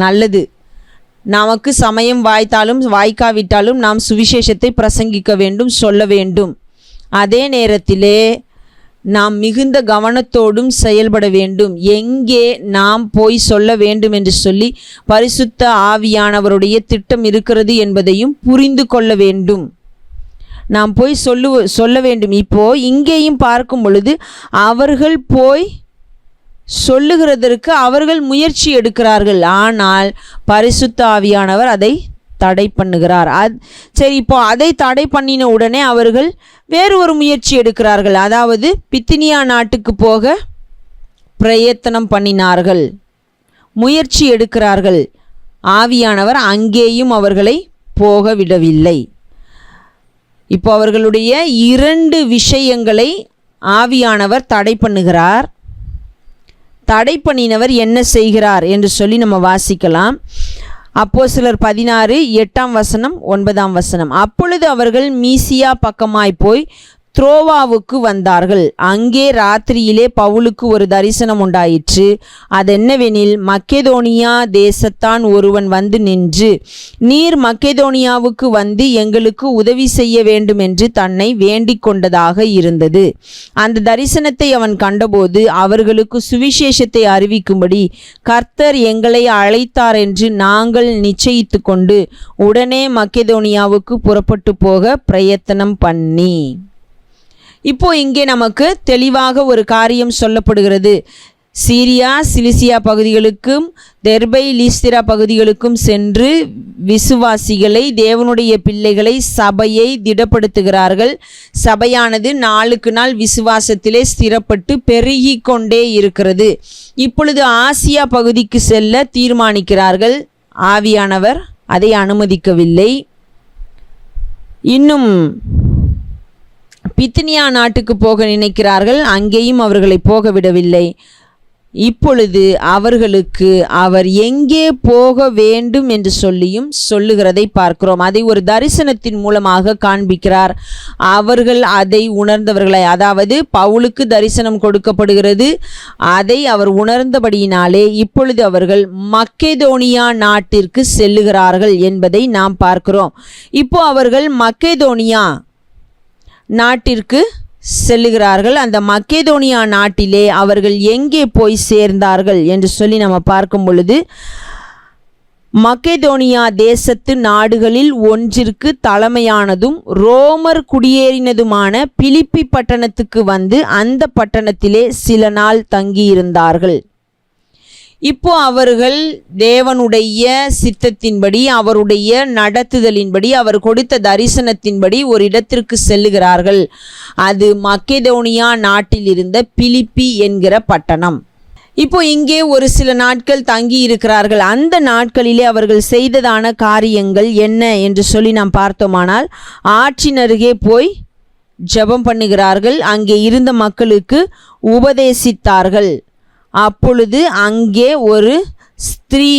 நல்லது, நமக்கு சமயம் வாய்த்தாலும் வாய்க்காவிட்டாலும் நாம் சுவிசேஷத்தை பிரசங்கிக்க வேண்டும், சொல்ல வேண்டும். அதே நேரத்திலே நாம் மிகுந்த கவனத்தோடும் செயல்பட வேண்டும். எங்கே நாம் போய் சொல்ல வேண்டும் என்று சொல்லி பரிசுத்த ஆவியானவருடைய திட்டம் இருக்கிறது என்பதையும் புரிந்து கொள்ள வேண்டும். நாம் போய் சொல்ல வேண்டும். இப்போ இங்கேயும் பார்க்கும் பொழுது அவர்கள் போய் சொல்லுகிறதற்கு அவர்கள் முயற்சி எடுக்கிறார்கள். ஆனால் பரிசுத்த ஆவியானவர் அதை தடை பண்ணுகிறார். சரி, இப்போ அதை தடை பண்ணின உடனே அவர்கள் வேறு ஒரு முயற்சி எடுக்கிறார்கள். அதாவது பித்தினியா நாட்டுக்கு போக பிரயத்தனம் பண்ணினார்கள், முயற்சி எடுக்கிறார்கள். ஆவியானவர் அங்கேயும் அவர்களை போக விடவில்லை. இப்போ அவர்களுடைய 2 விஷயங்களை ஆவியானவர் தடை பண்ணுகிறார். தடை பண்ணினவர் என்ன செய்கிறார் என்று சொல்லி நம்ம வாசிக்கலாம். அப்போஸ்தலர் 16 8 9. அப்பொழுது அவர்கள் மீசியா பக்கமாய் போய் த்ரோவாவுக்கு வந்தார்கள். அங்கே ராத்திரியிலே பவுலுக்கு ஒரு தரிசனம் உண்டாயிற்று. அதென்னவெனில், மக்கெதோனியா தேசத்தான் ஒருவன் வந்து நின்று, நீர் மக்கெதோனியாவுக்கு வந்து எங்களுக்கு உதவி செய்ய வேண்டும் என்று தன்னை வேண்டிக் கொண்டதாக இருந்தது. அந்த தரிசனத்தை அவன் கண்டபோது அவர்களுக்கு சுவிசேஷத்தை அறிவிக்கும்படி கர்த்தர் எங்களை அழைத்தார் என்று நாங்கள் நிச்சயித்து கொண்டு உடனே மக்கெதோனியாவுக்கு புறப்பட்டு போக பிரயத்தனம் பண்ணி. இப்போ இங்கே நமக்கு தெளிவாக ஒரு காரியம் சொல்லப்படுகிறது. சீரியா சிலிசியா பகுதிகளுக்கும் தெர்பை லீஸ்திரா பகுதிகளுக்கும் சென்று விசுவாசிகளை, தேவனுடைய பிள்ளைகளை, சபையை திடப்படுத்துகிறார்கள். சபையானது நாளுக்கு நாள் விசுவாசத்திலே ஸ்திரப்பட்டு பெருகி கொண்டே இருக்கிறது. இப்பொழுது ஆசியா பகுதிக்கு செல்ல தீர்மானிக்கிறார்கள். ஆவியானவர் அதை அனுமதிக்கவில்லை. இன்னும் பித்தினியா நாட்டுக்கு போக நினைக்கிறார்கள். அங்கேயும் அவர்களை போக விடவில்லை. இப்பொழுது அவர்களுக்கு அவர் எங்கே போக வேண்டும் என்று சொல்லுகிறதை பார்க்கிறோம். அதை ஒரு தரிசனத்தின் மூலமாக காண்பிக்கிறார். அவர்கள் அதை உணர்ந்தவர்களாய், அதாவது பவுலுக்கு தரிசனம் கொடுக்கப்படுகிறது. அதை அவர் உணர்ந்தபடியினாலே இப்பொழுது அவர்கள் மக்கெதோனியா நாட்டிற்கு செல்லுகிறார்கள் என்பதை நாம் பார்க்கிறோம். இப்போ அவர்கள் மக்கெதோனியா நாட்டிற்கு செல்லுகிறார்கள். அந்த மக்கெதோனியா நாட்டிலே அவர்கள் எங்கே போய் சேர்ந்தார்கள் என்று சொல்லி நம்ம பார்க்கும் பொழுது, மக்கெதோனியா தேசத்து நாடுகளில் ஒன்றிற்கு தலைமையானதும் ரோமர் குடியேறினதுமான பிலிப்பி பட்டணத்துக்கு வந்து அந்த பட்டணத்திலே சில நாள் தங்கியிருந்தார்கள். இப்போ அவர்கள் தேவனுடைய சித்தத்தின்படி, அவருடைய நடத்துதலின்படி, அவர் கொடுத்த தரிசனத்தின்படி ஒரு இடத்திற்கு செல்லுகிறார்கள். அது மக்கெதோனியா நாட்டில் இருந்த பிலிப்பி என்கிற பட்டணம். இப்போ இங்கே ஒரு சில நாட்கள் தங்கி இருக்கிறார்கள். அந்த நாட்களிலே அவர்கள் செய்ததான காரியங்கள் என்ன என்று சொல்லி நாம் பார்த்தோமானால், ஆற்றின் அருகே போய் ஜெபம் பண்ணுகிறார்கள். அங்கே இருந்த மக்களுக்கு உபதேசித்தார்கள். அப்பொழுது அங்கே ஒரு ஸ்திரீ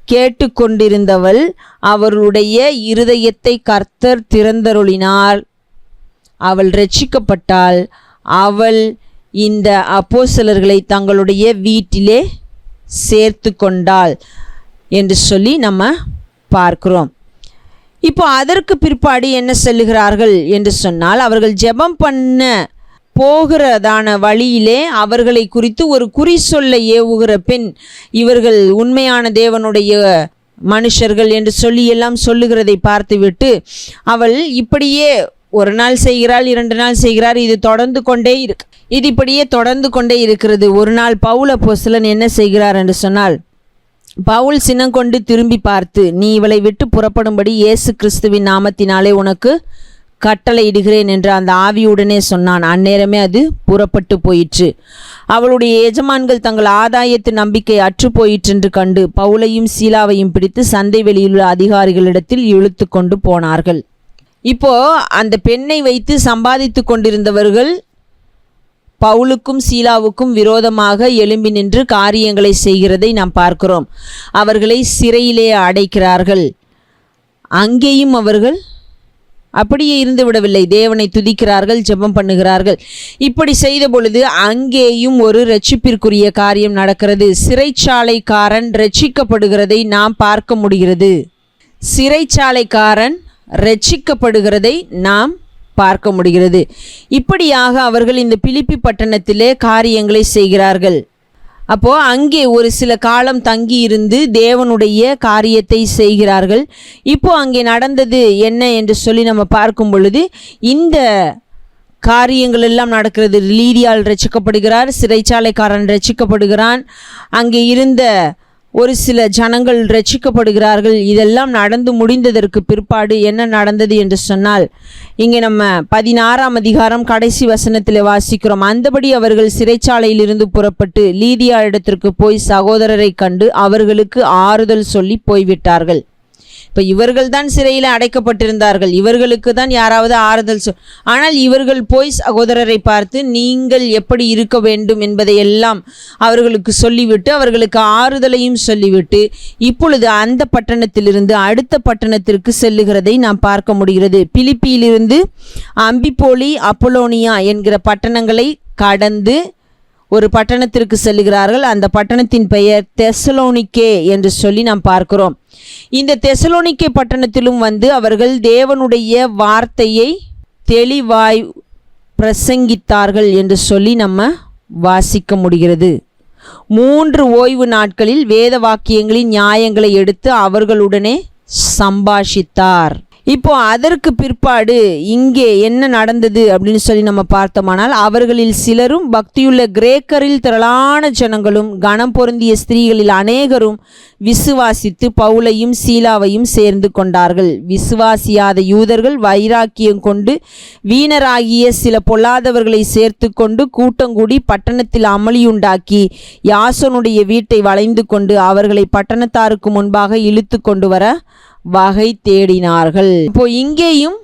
கேட்டுக்கொண்டிருந்தவள், அவருடைய இருதயத்தை கர்த்தர் திறந்தருளினார். அவள் இரட்சிக்கப்பட்டாள். அவள் இந்த அப்போஸ்தலர்களை தங்களுடைய வீட்டிலே சேர்த்து கொண்டாள் என்று சொல்லி நம்ம பார்க்கிறோம். இப்போ அதற்கு பிற்பாடு என்ன சொல்லுகிறார்கள் என்று சொன்னால், அவர்கள் ஜெபம் பண்ண போகிறதான வழியிலே அவர்களை குறித்து ஒரு குறி சொல்ல ஏவுகிற பெண், இவர்கள் உண்மையான தேவனுடைய மனுஷர்கள் என்று சொல்லி எல்லாம் சொல்லுகிறதை பார்த்துவிட்டு, அவள் இப்படியே ஒரு நாள் செய்கிறாள், 2 நாள் செய்கிறார். இது இப்படியே தொடர்ந்து கொண்டே இருக்கிறது. ஒரு நாள் பவுல் அப்போஸ்தலன் என்ன செய்கிறார் என்று சொன்னால், பவுல் சினங்கொண்டு திரும்பி பார்த்து, நீ இவளை விட்டு புறப்படும்படி இயேசு கிறிஸ்துவின் நாமத்தினாலே உனக்கு கட்டளையிடுகிறேன் என்று அந்த ஆவியுடனே சொன்னான். அந்நேரமே அது புறப்பட்டு போயிற்று. அவளுடைய எஜமான்கள் தங்கள் ஆதாயத்து நம்பிக்கை அற்று போயிற்று என்று கண்டு பவுலையும் சீலாவையும் பிடித்து சந்தை வெளியிலுள்ள அதிகாரிகளிடத்தில் இழுத்து கொண்டு போனார்கள். இப்போ அந்த பெண்ணை வைத்து சம்பாதித்து கொண்டிருந்தவர்கள் பவுலுக்கும் சீலாவுக்கும் விரோதமாக எழும்பி நின்று காரியங்களை செய்கிறதை நாம் பார்க்கிறோம். அவர்களை சிறையிலே அடைக்கிறார்கள். அங்கேயும் அவர்கள் அப்படியே இருந்து விடவில்லை. தேவனை துதிக்கிறார்கள், ஜெபம் பண்ணுகிறார்கள். இப்படி செய்த பொழுது அங்கேயும் ஒரு இரட்சிப்பிற்குரிய காரியம் நடக்கிறது. சிறைச்சாலைக்காரன் இரட்சிக்கப்படுகிறதை நாம் பார்க்க முடிகிறது. சிறைச்சாலைக்காரன் இரட்சிக்கப்படுகிறதை நாம் பார்க்க முடிகிறது. இப்படியாக அவர்கள் இந்த பிலிப்பி பட்டணத்திலே காரியங்களை செய்கிறார்கள். அப்போது அங்கே ஒரு சில காலம் தங்கி இருந்து தேவனுடைய காரியத்தை செய்கிறார்கள். இப்போ அங்கே நடந்தது என்ன என்று சொல்லி நம்ம பார்க்கும் பொழுது, இந்த காரியங்கள் எல்லாம் நடக்கிறது. லீதியால் ரட்சிக்கப்படுகிறார், சிறைச்சாலைக்காரன் ரட்சிக்கப்படுகிறான், அங்கே இருந்த ஒரு சில ஜனங்கள் ரட்சிக்கப்படுகிறார்கள். இதெல்லாம் நடந்து முடிந்ததற்கு பிற்பாடு என்ன நடந்தது என்று சொன்னால், இங்கே நம்ம 16ஆம் அதிகாரம் கடைசி வசனத்தில் வாசிக்கிறோம். அந்தபடி அவர்கள் சிறைச்சாலையிலிருந்து புறப்பட்டு லீதியா இடத்திற்கு போய் சகோதரரை கண்டு அவர்களுக்கு ஆறுதல் சொல்லி போய்விட்டார்கள். இப்போ இவர்கள் தான் சிறையில் அடைக்கப்பட்டிருந்தார்கள். இவர்களுக்கு தான் யாராவது ஆறுதல் ஆனால் இவர்கள் போய் சகோதரரை பார்த்து நீங்கள் எப்படி இருக்க வேண்டும் என்பதையெல்லாம் அவர்களுக்கு சொல்லிவிட்டு, அவர்களுக்கு ஆறுதலையும் சொல்லிவிட்டு, இப்பொழுது அந்த பட்டணத்திலிருந்து அடுத்த பட்டணத்திற்கு செல்லுகிறதை நாம் பார்க்க முடிகிறது. பிலிப்பியிலிருந்து அம்பிபோலி, அப்போலோனியா என்கிற பட்டணங்களை கடந்து ஒரு பட்டணத்திற்கு செல்லுகிறார்கள். அந்த பட்டணத்தின் பெயர் தெசலோனிக்கே என்று சொல்லி நாம் பார்க்கிறோம். இந்த தெசலோனிக்கே பட்டணத்திலும் வந்து அவர்கள் தேவனுடைய வார்த்தையை தெளிவாய் பிரசங்கித்தார்கள் என்று சொல்லி நம்ம வாசிக்க முடிகிறது. 3 ஓய்வு நாட்களில் வேத வாக்கியங்களின் நியாயங்களை எடுத்து அவர்களுடனே சம்பாஷித்தார். இப்போ அதற்கு பிற்பாடு இங்கே என்ன நடந்தது அப்படின்னு சொல்லி நம்ம பார்த்தோமானால், அவர்களில் சிலரும் பக்தியுள்ள கிரேக்கரில் திரளான ஜனங்களும் கனம் பொருந்திய ஸ்திரீகளில் அநேகரும் விசுவாசித்து பவுலையும் சீலாவையும் சேர்ந்து கொண்டார்கள். விசுவாசியாத யூதர்கள் வைராக்கியம் கொண்டு வீணராகிய சில பொல்லாதவர்களை சேர்த்து கொண்டு கூட்டங்கூடி பட்டணத்தில் அமளியுண்டாக்கி யாசோனுடைய வீட்டை வளைந்து கொண்டு அவர்களை பட்டணத்தாருக்கு முன்பாக இழுத்து கொண்டு வர வகை தேடினார்கள். இப்போ இங்கேயும்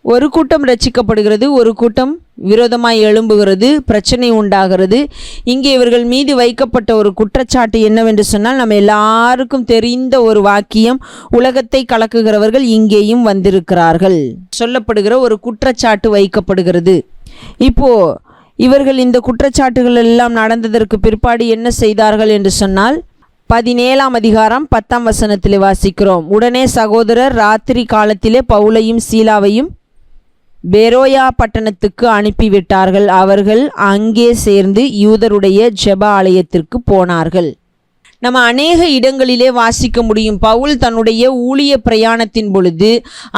ஒரு கூட்டம் ரட்சிக்கப்படுகிறது, ஒரு கூட்டம் விரோதமாய் எழும்புகிறது, பிரச்சனை உண்டாகிறது. இங்கே இவர்கள் மீது வைக்கப்பட்ட ஒரு குற்றச்சாட்டு என்னவென்று சொன்னால், நம்ம எல்லாருக்கும் தெரிந்த ஒரு வாக்கியம், உலகத்தை கலக்குகிறவர்கள் இங்கேயும் வந்திருக்கிறார்கள் சொல்லப்படுகிற ஒரு குற்றச்சாட்டு வைக்கப்படுகிறது. இப்போ இவர்கள் இந்த குற்றச்சாட்டுகள் எல்லாம் நடந்ததற்கு பிற்பாடு என்ன செய்தார்கள் என்று சொன்னால், 17ஆம் அதிகாரம் 10ஆம் வசனத்திலே வாசிக்கிறோம். உடனே சகோதரர் ராத்திரி காலத்திலே பவுலையும் சீலாவையும் பெரோயா பட்டணத்துக்கு அனுப்பிவிட்டார்கள். அவர்கள் அங்கே சேர்ந்து யூதருடைய ஜெப ஆலயத்திற்கு போனார்கள். நம்ம அநேக இடங்களிலே வாசிக்க முடியும். பவுல் தன்னுடைய ஊழிய பிரயாணத்தின் பொழுது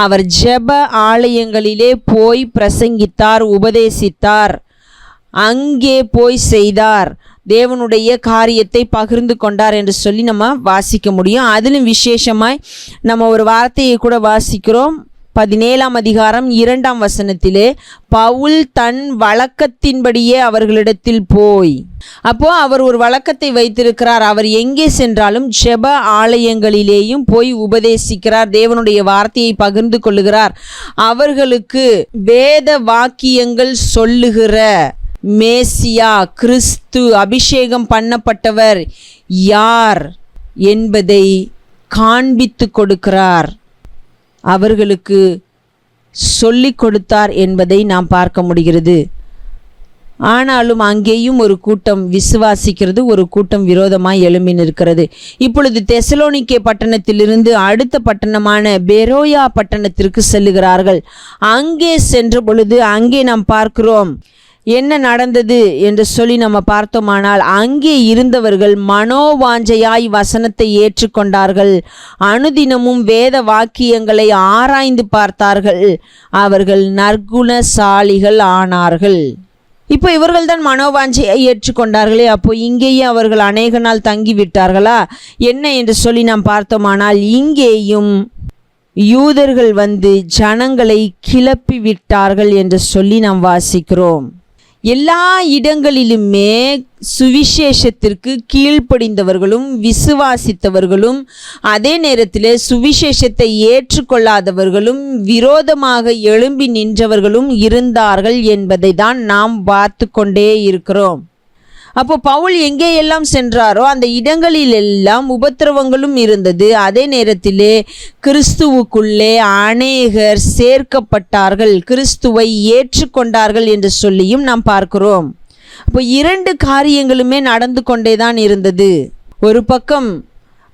அவர் ஜெப ஆலயங்களிலே போய் பிரசங்கித்தார், உபதேசித்தார், அங்கே போய் செய்தார், தேவனுடைய காரியத்தை பகிர்ந்து கொண்டார் என்று சொல்லி நம்ம வாசிக்க முடியும். அதிலும் விசேஷமாய் நம்ம ஒரு வார்த்தையை கூட வாசிக்கிறோம். 17ஆம் அதிகாரம் 2ஆம் வசனத்திலே பவுல் தன் வழக்கத்தின்படியே அவர்களிடத்தில் போய், அப்போ அவர் ஒரு வழக்கத்தை வைத்திருக்கிறார். அவர் எங்கே சென்றாலும் ஜெப ஆலயங்களிலேயும் போய் உபதேசிக்கிறார், தேவனுடைய வார்த்தையை பகிர்ந்து கொள்ளுகிறார். அவர்களுக்கு வேத வாக்கியங்கள் சொல்லுகிற மேசியா, கிறிஸ்து, அபிஷேகம் பண்ணப்பட்டவர் யார் என்பதை காண்பித்து கொடுக்கிறார், அவர்களுக்கு சொல்லிக் கொடுத்தார் என்பதை நாம் பார்க்க முடிகிறது. ஆனாலும் அங்கேயும் ஒரு கூட்டம் விசுவாசிக்கிறது, ஒரு கூட்டம் விரோதமாய் எழும்பி நிற்கிறது. இப்பொழுது தெசலோனிக்கே பட்டணத்திலிருந்து அடுத்த பட்டணமான பெரோயா பட்டணத்திற்கு செல்லுகிறார்கள். அங்கே சென்ற பொழுது அங்கே நாம் பார்க்கிறோம் என்ன நடந்தது என்று சொல்லி நம்ம பார்த்தோமானால், அங்கே இருந்தவர்கள் மனோவாஞ்சையாய் வசனத்தை ஏற்றுக்கொண்டார்கள், அனுதினமும் வேத வாக்கியங்களை ஆராய்ந்து பார்த்தார்கள், அவர்கள் நற்குணசாலிகள் ஆனார்கள். இப்போ இவர்கள் தான் மனோவாஞ்சையை ஏற்றுக்கொண்டார்களே, அப்போ இங்கேயே அவர்கள் அநேக நாள் தங்கி விட்டார்களா என்ன என்று சொல்லி நாம் பார்த்தோமானால், இங்கேயும் யூதர்கள் வந்து ஜனங்களை கிளப்பி விட்டார்கள் என்று சொல்லி நாம் வாசிக்கிறோம். எல்லா இடங்களிலுமே சுவிசேஷத்திற்கு கீழ்ப்படிந்தவர்களும் விசுவாசித்தவர்களும் அதே நேரத்தில் சுவிசேஷத்தை ஏற்றுக்கொள்ளாதவர்களும் விரோதமாக எழும்பி நின்றவர்களும் இருந்தார்கள் என்பதை தான் நாம் பார்த்து கொண்டே இருக்கிறோம். அப்போ பவுல் எங்கே எல்லாம் சென்றாரோ அந்த இடங்களில் எல்லாம் உபத்திரவங்களும் இருந்தது. அதே நேரத்திலே கிறிஸ்துவுக்குள்ளே அநேகர் சேர்க்கப்பட்டார்கள், கிறிஸ்துவை ஏற்றுக்கொண்டார்கள் என்று சொல்லியும் நாம் பார்க்கிறோம். அப்போ 2 காரியங்களுமே நடந்து கொண்டே தான் இருந்தது. ஒரு பக்கம்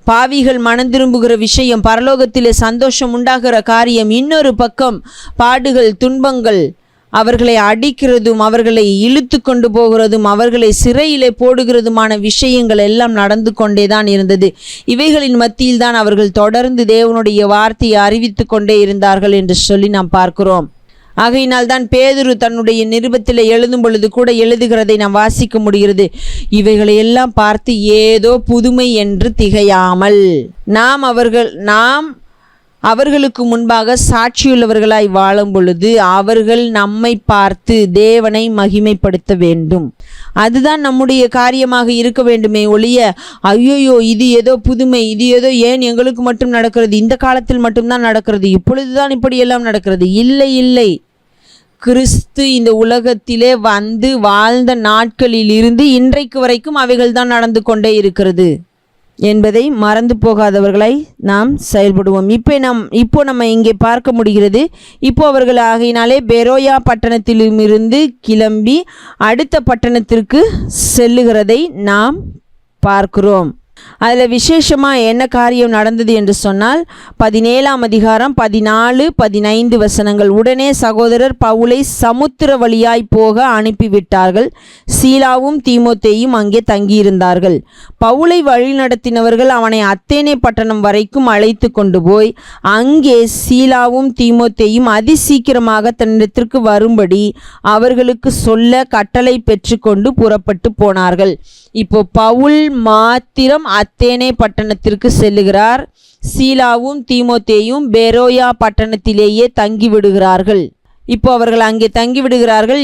பாவிகள் மனம் திரும்புகிற விஷயம், பரலோகத்திலே சந்தோஷம் உண்டாகிற காரியம். இன்னொரு பக்கம் பாடுகள், துன்பங்கள், அவர்களை அடிக்கிறதும் அவர்களை இழுத்து கொண்டு போகிறதும் அவர்களை சிறையிலே போடுகிறதுமான விஷயங்கள் எல்லாம் நடந்து கொண்டே தான் இருந்தது. இவைகளின் மத்தியில் தான் அவர்கள் தொடர்ந்து தேவனுடைய வார்த்தையை அறிவித்து கொண்டே இருந்தார்கள் என்று சொல்லி நாம் பார்க்கிறோம். ஆகையினால் தான் பேதுரு தன்னுடைய நிருபத்தில் எழுதும் பொழுது கூட எழுதுகிறதை நாம் வாசிக்க முடிகிறது. இவைகளை எல்லாம் பார்த்து ஏதோ புதுமை என்று திகையாமல் நாம் அவர்களுக்கு முன்பாக சாட்சியுள்ளவர்களாய் வாழும் பொழுது அவர்கள் நம்மை பார்த்து தேவனை மகிமைப்படுத்த வேண்டும். அதுதான் நம்முடைய காரியமாக இருக்க வேண்டுமே ஒழிய, ஐயோயோ இது ஏதோ புதுமை, இது ஏதோ ஏன் எங்களுக்கு மட்டும் நடக்கிறது, இந்த காலத்தில் மட்டும்தான் நடக்கிறது, இப்பொழுதுதான் இப்படியெல்லாம் நடக்கிறது. இல்லை, கிறிஸ்து இந்த உலகத்திலே வந்து வாழ்ந்த நாட்களில் இருந்து இன்றைக்கு வரைக்கும் அவைகள் தான் நடந்து கொண்டே இருக்கிறது என்பதை மறந்து போகாதவர்களாய் நாம் செயல்படுவோம். இப்போ நம்ம இங்கே பார்க்க முடிகிறது. இப்போ அவர்கள் ஆகையினாலே பெரோயா பட்டணத்திலிருந்து கிளம்பி அடுத்த பட்டணத்திற்கு செல்லுகிறதை நாம் பார்க்கிறோம். அதில் விசேஷமாக என்ன காரியம் நடந்தது என்று சொன்னால் 17ஆம் அதிகாரம் 14-15 வசனங்கள். உடனே சகோதரர் பவுலை சமுத்திர வழியாய் போக அனுப்பிவிட்டார்கள். சீலாவும் தீமோத்தேயும் அங்கே தங்கியிருந்தார்கள். பவுலை வழிநடத்தினவர்கள் அவனை அத்தேனே பட்டணம் வரைக்கும் அழைத்து கொண்டு போய் அங்கே சீலாவும் தீமோத்தேயும் அதிசீக்கிரமாக தன்னிடத்திற்கு வரும்படி அவர்களுக்கு சொல்ல கட்டளை பெற்றுக்கொண்டு புறப்பட்டு போனார்கள். இப்போ பவுல் மாத்திரம் அத்தேனே பட்டணத்திற்கு செல்லுகிறார். சீலாவும் தீமோத்தேயும் பெரோயா பட்டணத்திலேயே தங்கிவிடுகிறார்கள். இப்போ அவர்கள் அங்கே தங்கிவிடுகிறார்கள்.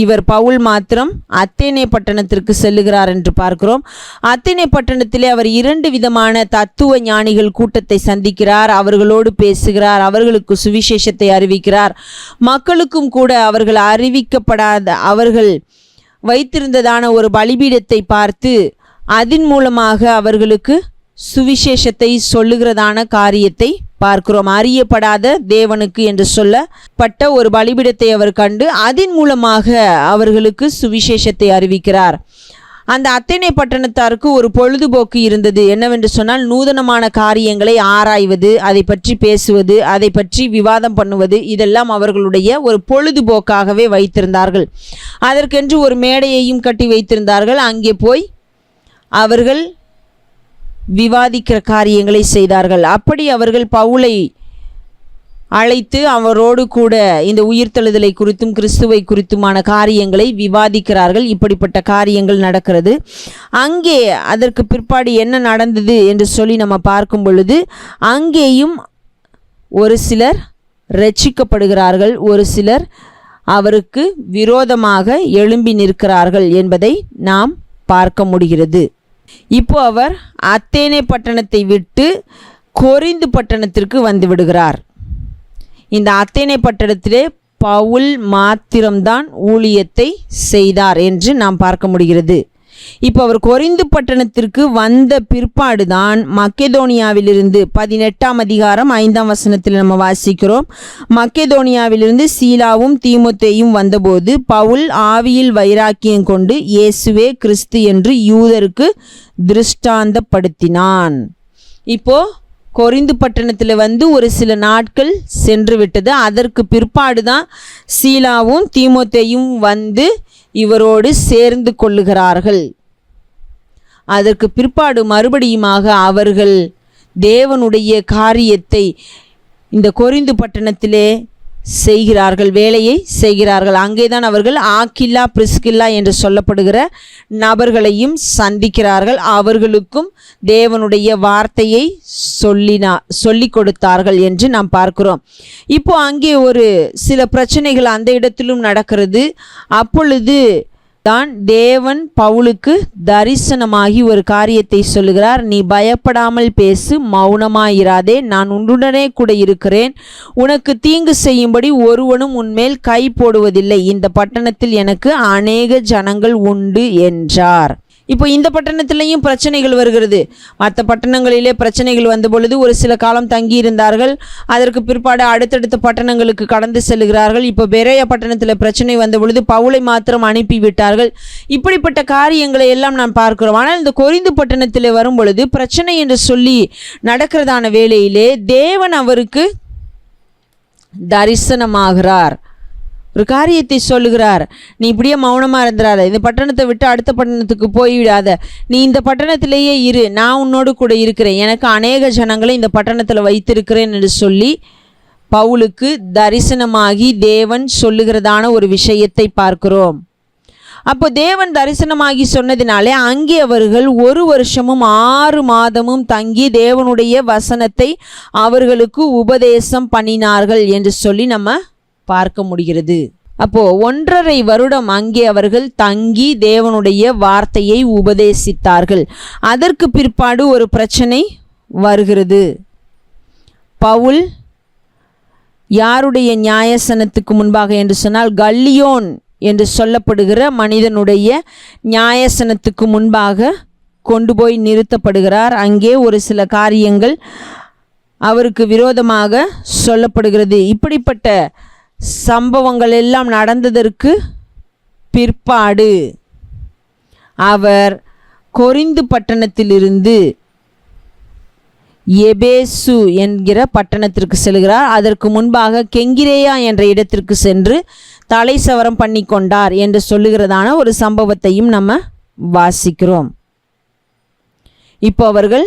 இவர் பவுல் மாத்திரம் அத்தேனே பட்டணத்திற்கு செல்லுகிறார் என்று பார்க்கிறோம். அத்தேனே பட்டணத்திலே அவர் 2 விதமான தத்துவ ஞானிகள் கூட்டத்தை சந்திக்கிறார். அவர்களோடு பேசுகிறார். அவர்களுக்கு சுவிசேஷத்தை அறிவிக்கிறார். மக்களுக்கும் கூட அவர்கள் வைத்திருந்ததான ஒரு பலிபீடத்தை பார்த்து அதன் மூலமாக அவர்களுக்கு சுவிசேஷத்தை சொல்லுகிறதான காரியத்தை பார்க்கிறோம். அறியப்படாத தேவனுக்கு என்று சொல்லப்பட்ட ஒரு பலிபீடத்தை அவர் கண்டு அதன் மூலமாக அவர்களுக்கு சுவிசேஷத்தை அறிவிக்கிறார். அந்த அத்தேனே பட்டணத்தாருக்கு ஒரு பொழுதுபோக்கு இருந்தது. என்னவென்று சொன்னால், நூதனமான காரியங்களை ஆராய்வது, அதை பற்றி பேசுவது, அதை பற்றி விவாதம் பண்ணுவது, இதெல்லாம் அவர்களுடைய ஒரு பொழுதுபோக்காகவே வைத்திருந்தார்கள். அதற்கென்று ஒரு மேடையையும் கட்டி வைத்திருந்தார்கள். அங்கே போய் அவர்கள் விவாதிக்கிற காரியங்களை செய்தார்கள். அப்படி அவர்கள் பவுலை அழைத்து அவரோடு கூட இந்த உயிர்த்தெழுதலை குறித்தும் கிறிஸ்துவை குறித்துமான காரியங்களை விவாதிக்கிறார்கள். இப்படிப்பட்ட காரியங்கள் நடக்கிறது. அங்கே அதற்கு பிற்பாடு என்ன நடந்தது என்று சொல்லி நம்ம பார்க்கும் பொழுது, அங்கேயும் ஒரு சிலர் ரட்சிக்கப்படுகிறார்கள், ஒரு சிலர் அவருக்கு விரோதமாக எழும்பி நிற்கிறார்கள் என்பதை நாம் பார்க்க முடிகிறது. இப்போ அவர் அத்தேனே பட்டணத்தை விட்டு கொரிந்து பட்டணத்திற்கு வந்து விடுகிறார். இந்த அத்தேனே பட்டணத்திலே பவுல் மாத்திரம்தான் ஊழியத்தை செய்தார் என்று நாம் பார்க்க முடிகிறது. இப்போ அவர் கொரிந்து பட்டணத்திற்கு வந்த பிற்பாடுதான் மக்கெதோனியாவிலிருந்து 18ஆம் அதிகாரம் 5ஆம் வசனத்தில் நம்ம வாசிக்கிறோம். மக்கெதோனியாவிலிருந்து சீலாவும் தீமோத்தேயும் வந்தபோது பவுல் ஆவியில் வைராக்கியம் கொண்டு இயேசுவே கிறிஸ்து என்று யூதருக்கு திருஷ்டாந்தப்படுத்தினான். இப்போ கொரிந்து பட்டணத்தில் வந்து ஒரு சில நாட்கள் சென்று விட்டது. அதற்கு பிற்பாடு தான் சீலாவும் தீமோத்தேயும் வந்து இவரோடு சேர்ந்து கொள்ளுகிறார்கள். அதற்கு பிற்பாடு மறுபடியுமாக அவர்கள் தேவனுடைய காரியத்தை இந்த கொரிந்து பட்டணத்திலே செய்கிறார்கள், வேலையை செய்கிறார்கள். அங்கேதான் அவர்கள் ஆக்கில்லா பிரிஸ்கில்லா என்று சொல்லப்படுகிற நபர்களையும் சந்திக்கிறார்கள். அவர்களுக்கும் தேவனுடைய வார்த்தையை சொல்லிக் கொடுத்தார்கள் என்று நாம் பார்க்கிறோம். இப்போ அங்கே ஒரு சில பிரச்சனைகள் அந்த இடத்திலும் நடக்கிறது. அப்பொழுது தான் தேவன் பவுலுக்கு தரிசனமாகி ஒரு காரியத்தை சொல்லுகிறார். நீ பயப்படாமல் பேசு, மௌனமாயிராதே, நான் உன்னுடனே கூட இருக்கிறேன், உனக்கு தீங்கு செய்யும்படி ஒருவனும் உன்மேல் கை போடுவதில்லை, இந்த பட்டணத்தில் எனக்கு அநேக ஜனங்கள் உண்டு என்றார். இப்போ இந்த பட்டணத்திலையும் பிரச்சனைகள் வருகிறது. மற்ற பட்டணங்களிலே பிரச்சனைகள் வந்த பொழுது ஒரு சில காலம் தங்கி இருந்தார்கள். அதற்கு பிற்பாடு அடுத்தடுத்த பட்டணங்களுக்கு கடந்து செல்கிறார்கள். இப்போ பெரோயா பட்டணத்தில் பிரச்சனை வந்த பொழுது பவுலை மாத்திரம் அனுப்பிவிட்டார்கள். இப்படிப்பட்ட காரியங்களை எல்லாம் நாம் பார்க்கிறோம். ஆனால் இந்த கொரிந்து பட்டணத்தில் வரும் பொழுது பிரச்சனை என்று சொல்லி நடக்கிறதான வேளையிலே தேவன் அவருக்கு தரிசனமாகிறார், ஒரு காரியத்தை சொல்லுகிறார். நீ இப்படியே மௌனமாக இருந்துடாத, இந்த பட்டணத்தை விட்டு அடுத்த பட்டணத்துக்கு போய்விடாத, நீ இந்த பட்டணத்திலேயே இரு, நான் உன்னோடு கூட இருக்கிறேன், எனக்கு அநேக ஜனங்களை இந்த பட்டணத்தில் வைத்திருக்கிறேன் என்று சொல்லி பவுலுக்கு தரிசனமாகி தேவன் சொல்லுகிறதான ஒரு விஷயத்தை பார்க்கிறோம். அப்போ தேவன் தரிசனமாகி சொன்னதினாலே அங்கே அவர்கள் 1 வருஷமும் 6 மாதமும் தங்கி தேவனுடைய வசனத்தை அவர்களுக்கு உபதேசம் பண்ணினார்கள் என்று சொல்லி நம்ம பார்க்க முடிகிறது. அப்போ 1.5 வருடம் அங்கே அவர்கள் தங்கி தேவனுடைய வார்த்தையை உபதேசித்தார்கள். அதற்கு பிற்பாடு ஒரு பிரச்சனை வருகிறது. பவுல் யாருடைய நியாயசனத்துக்கு முன்பாக என்று சொன்னால் கல்லியோன் என்று சொல்லப்படுகிற மனிதனுடைய நியாயசனத்துக்கு முன்பாக கொண்டு போய் நிறுத்தப்படுகிறார். அங்கே ஒரு சில காரியங்கள் அவருக்கு விரோதமாக சொல்லப்படுகிறது. இப்படிப்பட்ட சம்பவங்கள் எல்லாம் நடந்ததற்கு பிற்பாடு அவர் கொரிந்து பட்டணத்திலிருந்து எபேசு என்கிற பட்டணத்திற்கு செல்கிறார். அதற்கு முன்பாக கெங்கிரேயா என்ற இடத்திற்கு சென்று தலை சவரம் பண்ணி கொண்டார் என்று சொல்லுகிறதான ஒரு சம்பவத்தையும் நம்ம வாசிக்கிறோம். இப்போ அவர்கள்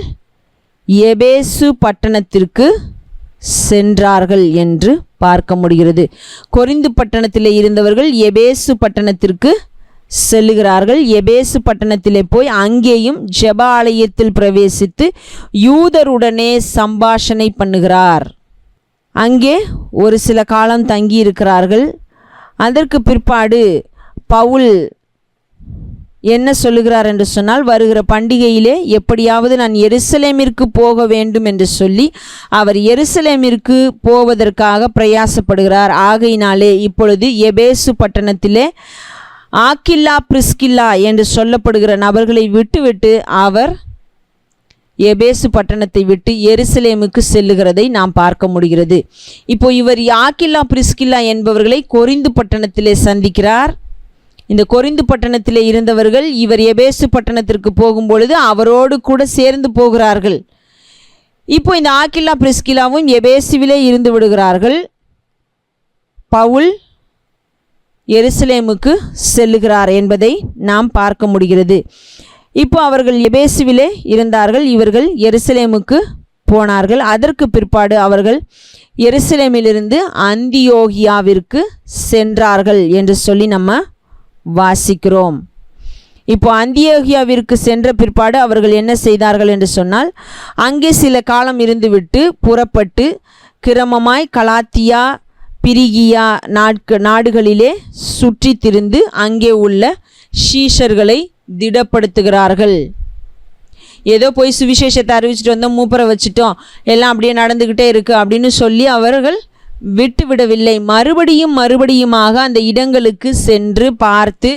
எபேசு பட்டணத்திற்கு சென்றார்கள் என்று பார்க்க முடிகிறது. கொரிந்து பட்டணத்திலே இருந்தவர்கள் எபேசு பட்டணத்திற்கு செல்லுகிறார்கள். எபேசு பட்டணத்திலே போய் அங்கேயும் ஜெப ஆலயத்தில் பிரவேசித்து யூதருடனே சம்பாஷணை பண்ணுகிறார். அங்கே ஒரு சில காலம் தங்கி இருக்கிறார்கள். அதற்கு பிற்பாடு பவுல் என்ன சொல்லுகிறார் என்று சொன்னால், வருகிற பண்டிகையிலே எப்படியாவது நான் எருசலேமிற்கு போக வேண்டும் என்று சொல்லி அவர் எருசலேமிற்கு போவதற்காக பிரயாசப்படுகிறார். ஆகையினாலே இப்பொழுது எபேசு பட்டணத்திலே ஆக்கில்லா பிரிஸ்கில்லா என்று சொல்லப்படுகிற நபர்களை விட்டுவிட்டு அவர் எபேசு பட்டணத்தை விட்டு எருசலேமுக்கு செல்லுகிறதை நாம் பார்க்க முடிகிறது. இப்போ இவர் ஆக்கில்லா பிரிஸ்கில்லா என்பவர்களை கொரிந்து பட்டணத்திலே சந்திக்கிறார். இந்த கொரிந்து பட்டணத்திலே இருந்தவர்கள் இவர் எபேசு பட்டணத்திற்கு போகும்பொழுது அவரோடு கூட சேர்ந்து போகிறார்கள். இப்போ இந்த ஆக்கில்லா பிரிஸ்கில்லாவும் எபேசுவிலே இருந்து விடுகிறார்கள். பவுல் எருசலேமுக்கு செல்லுகிறார் என்பதை நாம் பார்க்க முடிகிறது. இப்போ அவர்கள் எபேசுவிலே இருந்தார்கள், இவர்கள் எருசலேமுக்கு போனார்கள். அதற்கு பிற்பாடு அவர்கள் எருசலேமிலிருந்து அந்தியோகியாவிற்கு சென்றார்கள் என்று சொல்லி நம்ம வாசிக்கிறோம். இப்போ அந்தியோகியாவிற்கு சென்ற பிற்பாடு அவர்கள் என்ன செய்தார்கள் என்று சொன்னால், அங்கே சில காலம் இருந்துவிட்டு புறப்பட்டு கிரமமாய் கலாத்தியா பிரிகியா நாடுகளிலே சுற்றி திரிந்து அங்கே உள்ள சீஷர்களை திடப்படுத்துகிறார்கள். ஏதோ போய் சுவிசேஷத்தை அறிவிச்சிட்டு வந்தோம், மூப்பரை வச்சுட்டோம், எல்லாம் அப்படியே நடந்துக்கிட்டே இருக்குது அப்படின்னு சொல்லி அவர்கள் விட்டுவிடவில்லை. மறுபடியுமாக அந்த இடங்களுக்கு சென்று பார்த்து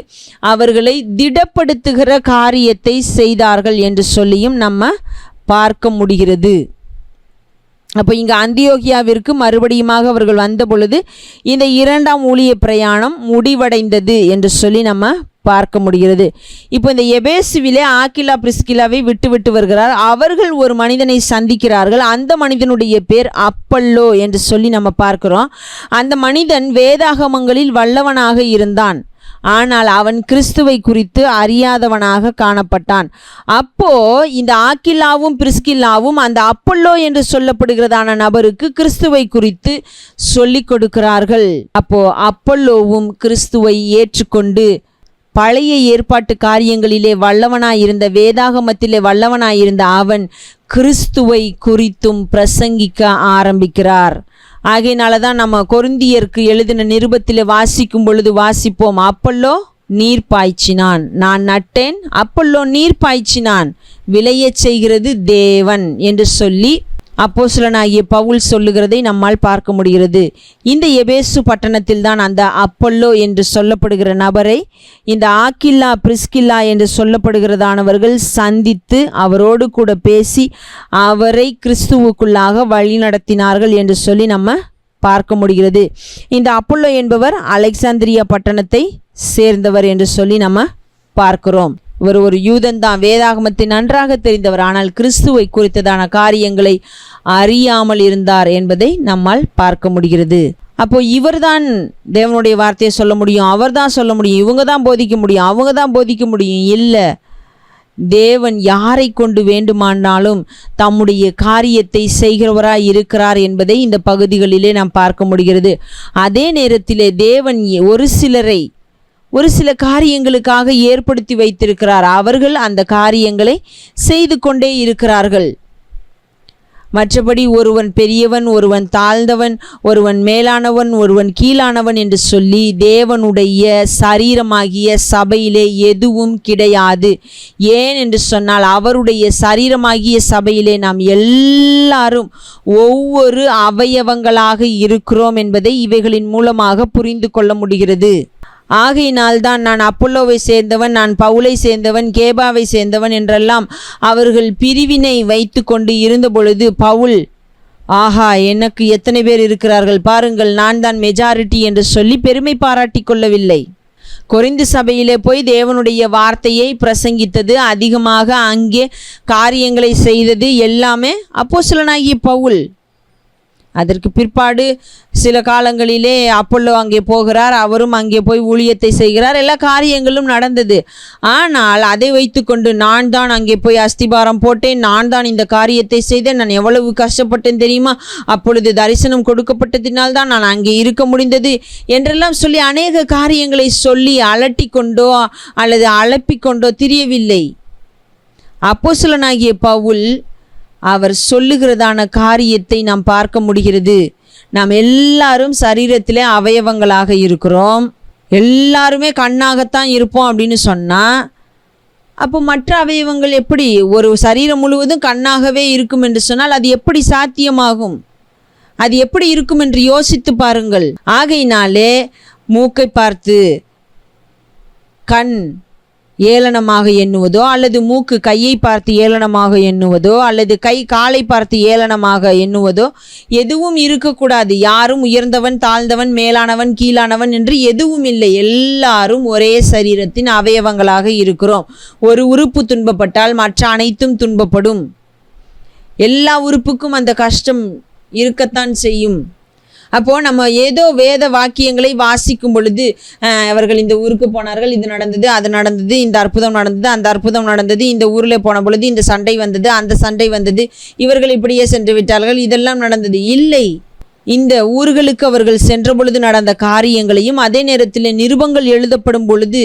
அவர்களை திடப்படுத்துகிற காரியத்தை செய்தார்கள் என்று சொல்லியும் நம்ம பார்க்க முடிகிறது. அப்போ இங்கே அந்தியோகியாவிற்கு மறுபடியுமாக அவர்கள் வந்த பொழுது இந்த இரண்டாம் ஊழிய பிரயாணம் முடிவடைந்தது என்று சொல்லி நம்ம பார்க்க முடிகிறது. இப்போ இந்த எபேசுவிலே ஆக்கில்லா பிரிஸ்கில்லாவை விட்டு வருகிறார். அவர்கள் ஒரு மனிதனை சந்திக்கிறார்கள். அந்த மனிதனுடைய பேர் அப்பல்லோ என்று சொல்லி நம்ம பார்க்கிறோம். அந்த மனிதன் வேதாகமங்களில் வல்லவனாக இருந்தான். ஆனால் அவன் கிறிஸ்துவை குறித்து அறியாதவனாக காணப்பட்டான். அப்போ இந்த ஆக்கில்லாவும் பிரிஸ்கில்லாவும் அந்த அப்பல்லோ என்று சொல்லப்படுகிறதான நபருக்கு கிறிஸ்துவை குறித்து சொல்லிக் கொடுக்கிறார்கள். அப்போ அப்பல்லோவும் கிறிஸ்துவை ஏற்றுக்கொண்டு பழைய ஏற்பாட்டு காரியங்களிலே வல்லவனாயிருந்த, வேதாகமத்திலே வல்லவனாயிருந்த அவன் கிறிஸ்துவை குறித்தும் பிரசங்கிக்க ஆரம்பிக்கிறார். ஆகையினால தான் நம்ம கொரிந்தியருக்கு எழுதின நிருபத்திலே வாசிக்கும் பொழுது வாசிப்போம், அப்பல்லோ நீர் பாய்ச்சினான், நான் நட்டேன், அப்பல்லோ நீர் பாய்ச்சினான், விளையச் செய்கிறது தேவன் என்று சொல்லி அப்போஸ்தலனாகிய பவுல் சொல்லுகிறதை நம்மால் பார்க்க முடிகிறது. இந்த எபேசு பட்டணத்தில் தான் அந்த அப்பல்லோ என்று சொல்லப்படுகிற நபரை இந்த ஆக்கில்லா பிரிஸ்கில்லா என்று சொல்லப்படுகிறதானவர்கள் சந்தித்து அவரோடு கூட பேசி அவரை கிறிஸ்துவுக்குள்ளாக வழி நடத்தினார்கள் என்று சொல்லி நம்ம பார்க்க முடிகிறது. இந்த அப்பல்லோ என்பவர் அலெக்சாந்திரியா பட்டணத்தை சேர்ந்தவர் என்று சொல்லி நம்ம பார்க்கிறோம். இவர் ஒரு யூதன் தான், வேதாகமத்தை நன்றாக தெரிந்தவர். ஆனால் கிறிஸ்துவை குறித்ததான காரியங்களை அறியாமல் இருந்தார் என்பதை நம்மால் பார்க்க முடிகிறது. அப்போ இவர்தான் தேவனுடைய வார்த்தையை சொல்ல முடியும், அவர் தான் சொல்ல முடியும், இவங்க தான் போதிக்க முடியும், அவங்க தான் போதிக்க முடியும். இல்லை, தேவன் யாரை கொண்டு வேண்டுமானாலும் தம்முடைய காரியத்தை செய்கிறவராய் இருக்கிறார் என்பதை இந்த பகுதிகளிலே நாம் பார்க்க முடிகிறது. அதே நேரத்திலே தேவன் ஒரு சில காரியங்களுக்காக ஏற்படுத்தி வைத்திருக்கிறார். அவர்கள் அந்த காரியங்களை செய்து கொண்டே இருக்கிறார்கள். மற்றபடி ஒருவன் பெரியவன், ஒருவன் தாழ்ந்தவன், ஒருவன் மேலானவன், ஒருவன் கீழானவன் என்று சொல்லி தேவனுடைய சரீரமாகிய சபையிலே எதுவும் கிடையாது. ஏன் என்று சொன்னால் அவருடைய சரீரமாகிய சபையிலே நாம் எல்லாரும் ஒவ்வொரு அவயவங்களாக இருக்கிறோம் என்பதை இவைகளின் மூலமாக புரிந்து கொள்ள முடிகிறது. ஆகையினால்தான் நான் அப்பல்லோவை சேர்ந்தவன், நான் பவுலை சேர்ந்தவன், கேபாவை சேர்ந்தவன் என்றெல்லாம் அவர்கள் பிரிவினை வைத்து கொண்டு இருந்த பொழுது பவுல், ஆஹா எனக்கு எத்தனை பேர் இருக்கிறார்கள் பாருங்கள், நான் தான் மெஜாரிட்டி என்று சொல்லி பெருமை பாராட்டி கொள்ளவில்லை. கொரிந்து சபையிலே போய் தேவனுடைய வார்த்தையை பிரசங்கித்தது, அதிகமாக அங்கே காரியங்களை செய்தது எல்லாமே அப்போஸ்தலனாகிய பவுல். அதற்கு பிற்பாடு சில காலங்களிலே அப்பொல்லோ அங்கே போகிறார், அவரும் அங்கே போய் ஊழியத்தை செய்கிறார், எல்லா காரியங்களும் நடந்தது. ஆனால் அதை வைத்துக்கொண்டு நான் தான் அங்கே போய் அஸ்திபாரம் போட்டேன், நான் தான் இந்த காரியத்தை செய்தேன், நான் எவ்வளவு கஷ்டப்பட்டேன் தெரியுமா, அப்பொழுது தரிசனம் கொடுக்கப்பட்டதினால் தான் நான் அங்கே இருக்க முடிந்தது என்றெல்லாம் சொல்லி அநேக காரியங்களை சொல்லி அலட்டி கொண்டோ அல்லது அலப்பிக்கொண்டோ திரியவில்லை. அப்போஸ்தலனாகிய பவுல் அவர் சொல்லுகிறதான காரியத்தை நாம் பார்க்க முடிகிறது. நாம் எல்லாரும் சரீரத்திலே அவயவங்களாக இருக்கிறோம், எல்லாருமே கண்ணாகத்தான் இருப்போம் அப்படின்னு சொன்னால், அப்போ மற்ற அவயவங்கள் எப்படி, ஒரு சரீரம் முழுவதும் கண்ணாகவே இருக்கும் என்று சொன்னால் அது எப்படி சாத்தியமாகும்? அது எப்படி இருக்கும் என்று யோசித்து பாருங்கள். ஆகையினாலே மூக்கை பார்த்து கண் ஏளனமாக எண்ணுவதோ, அல்லது மூக்கு கையை பார்த்து ஏளனமாக எண்ணுவதோ, அல்லது கை காலை பார்த்து ஏளனமாக எண்ணுவதோ எதுவும் இருக்கக்கூடாது. யாரும் உயர்ந்தவன் தாழ்ந்தவன் மேலானவன் கீழானவன் என்று எதுவும் இல்லை. எல்லாரும் ஒரே சரீரத்தின் அவயவங்களாக இருக்கிறோம். ஒரு உறுப்பு துன்பப்பட்டால் மற்ற அனைத்தும் துன்பப்படும். எல்லா உறுப்புக்கும் அந்த கஷ்டம் இருக்கத்தான் செய்யும். அப்போது நம்ம ஏதோ வேத வாக்கியங்களை வாசிக்கும் பொழுது, அவர்கள் இந்த ஊருக்கு போனார்கள், இது நடந்தது, அது நடந்தது, இந்த அற்புதம் நடந்தது, அந்த அற்புதம் நடந்தது, இந்த ஊரில் போன பொழுது இந்த சண்டை வந்தது, அந்த சண்டை வந்தது, இவர்கள் இப்படியே சென்று விட்டார்கள், இதெல்லாம் நடந்தது. இல்லை, இந்த ஊர்களுக்கு அவர்கள் சென்ற பொழுது நடந்த காரியங்களையும், அதே நேரத்தில் நிருபங்கள் எழுதப்படும் பொழுது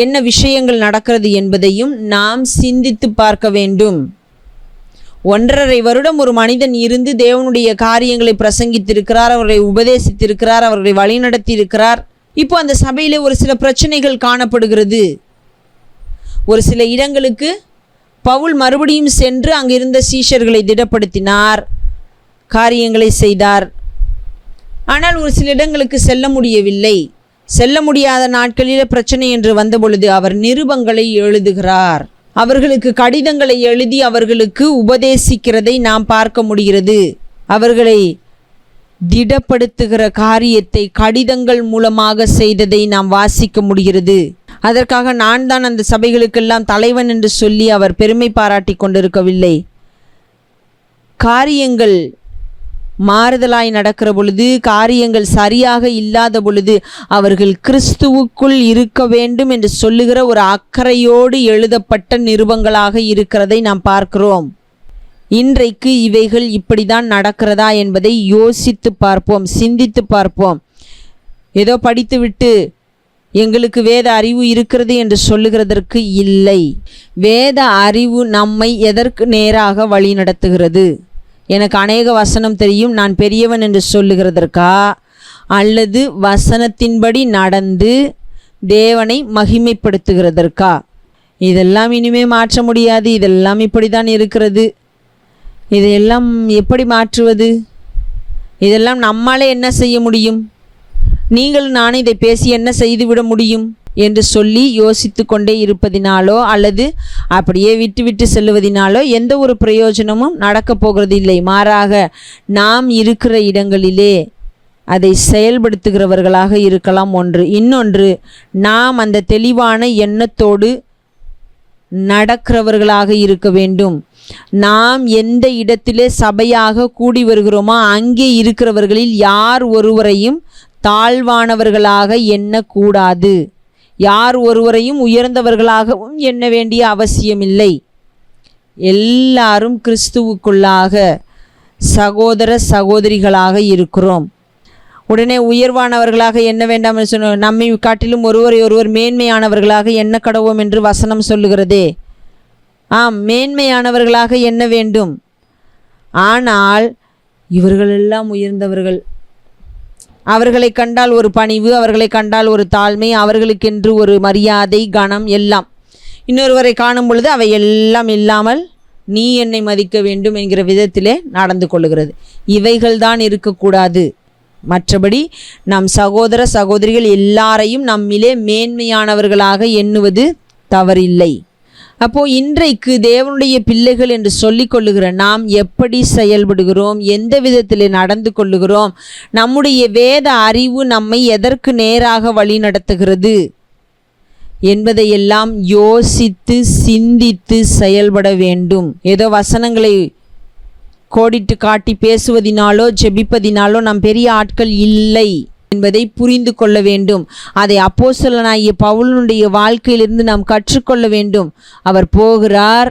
என்ன விஷயங்கள் நடக்கிறது என்பதையும் நாம் சிந்தித்து பார்க்க வேண்டும். 1.5 வருடம் ஒரு மனிதன் இருந்து தேவனுடைய காரியங்களை பிரசங்கித்திருக்கிறார், அவர்களை உபதேசித்திருக்கிறார், அவர்களை வழிநடத்தி இருக்கிறார். இப்போ அந்த சபையிலே ஒரு சில பிரச்சனைகள் காணப்படுகிறது. ஒரு சில இடங்களுக்கு பவுல் மறுபடியும் சென்று அங்கிருந்த சீஷர்களை திடப்படுத்தினார், காரியங்களை செய்தார். ஆனால் ஒரு சில இடங்களுக்கு செல்ல முடியவில்லை. செல்ல முடியாத நாட்களில் பிரச்சனை என்று வந்த பொழுது அவர் நிருபங்களை எழுதுகிறார். அவர்களுக்கு கடிதங்களை எழுதி அவர்களுக்கு உபதேசிக்கிறதை நாம் பார்க்க முடிகிறது. அவர்களை திடப்படுத்துகிற காரியத்தை கடிதங்கள் மூலமாக செய்ததை நாம் வாசிக்க முடிகிறது. அதற்காக நான் தான் அந்த சபைகளுக்கெல்லாம் தலைவன் என்று சொல்லி அவர் பெருமை பாராட்டி கொண்டிருக்கவில்லை. காரியங்கள் மாறுதலாய் நடக்கிற பொழுது, காரியங்கள் சரியாக இல்லாத பொழுது அவர்கள் கிறிஸ்துவுக்குள் இருக்க வேண்டும் என்று சொல்லுகிற ஒரு அக்கறையோடு எழுதப்பட்ட நிருபங்களாக இருக்கிறதை நாம் பார்க்கிறோம். இன்றைக்கு இவைகள் இப்படிதான் நடக்கிறதா என்பதை யோசித்து பார்ப்போம், சிந்தித்து பார்ப்போம். ஏதோ படித்துவிட்டு எங்களுக்கு வேத அறிவு இருக்கிறது என்று சொல்லுகிறதற்கு இல்லை. வேத அறிவு நம்மை எதற்கு நேராக வழி நடத்துகிறது? எனக்கு அநேக வசனம் தெரியும், நான் பெரியவன் என்று சொல்லுகிறதற்கா, அல்லது வசனத்தின்படி நடந்து தேவனை மகிமைப்படுத்துகிறதற்கா? இதெல்லாம் இனிமே மாற்ற முடியாது, இதெல்லாம் இப்படி தான் இருக்கிறது, இதையெல்லாம் எப்படி மாற்றுவது? இதெல்லாம் நம்மாலே என்ன செய்ய முடியும்? நீங்கள் நானே இதை பேசி என்ன செய்துவிட முடியும் என்று சொல்லி யோசித்து கொண்டே இருப்பதினாலோ அல்லது அப்படியே விட்டு செல்லுவதினாலோ எந்த ஒரு பிரயோஜனமும் நடக்கப் போகிறது இல்லை. மாறாக நாம் இருக்கிற இடங்களிலே அதை செயல்படுத்துகிறவர்களாக இருக்கலாம். ஒன்று. இன்னொன்று, நாம் அந்த தெளிவான எண்ணத்தோடு நடக்கிறவர்களாக இருக்க வேண்டும். நாம் எந்த இடத்திலே சபையாக கூடி வருகிறோமோ அங்கே இருக்கிறவர்களில் யார் ஒருவரையும் தாழ்வானவர்களாக எண்ணக்கூடாது, யார் ஒருவரையும் உயர்ந்தவர்களாகவும் எண்ண வேண்டிய அவசியமில்லை. எல்லாரும் கிறிஸ்துவுக்குள்ளாக சகோதர சகோதரிகளாக இருக்கிறோம். உடனே உயர்வானவர்களாக எண்ண வேண்டாம் என்று சொன்ன, நம்மை காட்டிலும் ஒருவரை ஒருவர் மேன்மையானவர்களாக எண்ண கடவோம் என்று வசனம் சொல்லுகிறதே. ஆம், மேன்மையானவர்களாக எண்ண வேண்டும். ஆனால் இவர்களெல்லாம் உயர்ந்தவர்கள், அவர்களை கண்டால் ஒரு பணிவு, அவர்களை கண்டால் ஒரு தாழ்மை, அவர்களுக்கென்று ஒரு மரியாதை, கனம் எல்லாம். இன்னொருவரை காணும் பொழுது அவை எல்லாம் இல்லாமல் நீ என்னை மதிக்க வேண்டும் என்கிற விதத்திலே நடந்து கொள்ளுகிறது. இவைகள்தான் இருக்கக்கூடாது. மற்றபடி நம் சகோதர சகோதரிகள் எல்லாரையும் நம்மிலே மேன்மையானவர்களாக எண்ணுவது தவறில்லை. அப்போது இன்றைக்கு தேவனுடைய பிள்ளைகள் என்று சொல்லிக் கொள்ளுகிற நாம் எப்படி செயல்படுகிறோம், எந்த விதத்தில் நடந்து கொள்ளுகிறோம், நம்முடைய வேத அறிவு நம்மை எதற்கு நேராக வழி நடத்துகிறது என்பதையெல்லாம் யோசித்து சிந்தித்து செயல்பட வேண்டும். ஏதோ வசனங்களை கோடிட்டு காட்டி பேசுவதினாலோ ஜெபிப்பதினாலோ நாம் பெரிய ஆட்கள் இல்லை என்பதை புரிந்து கொள்ள வேண்டும். அதை அப்போஸ்தலனாகிய பவுலுடைய வாழ்க்கையிலிருந்து நாம் கற்றுக்கொள்ள வேண்டும். அவர் போகிறார்,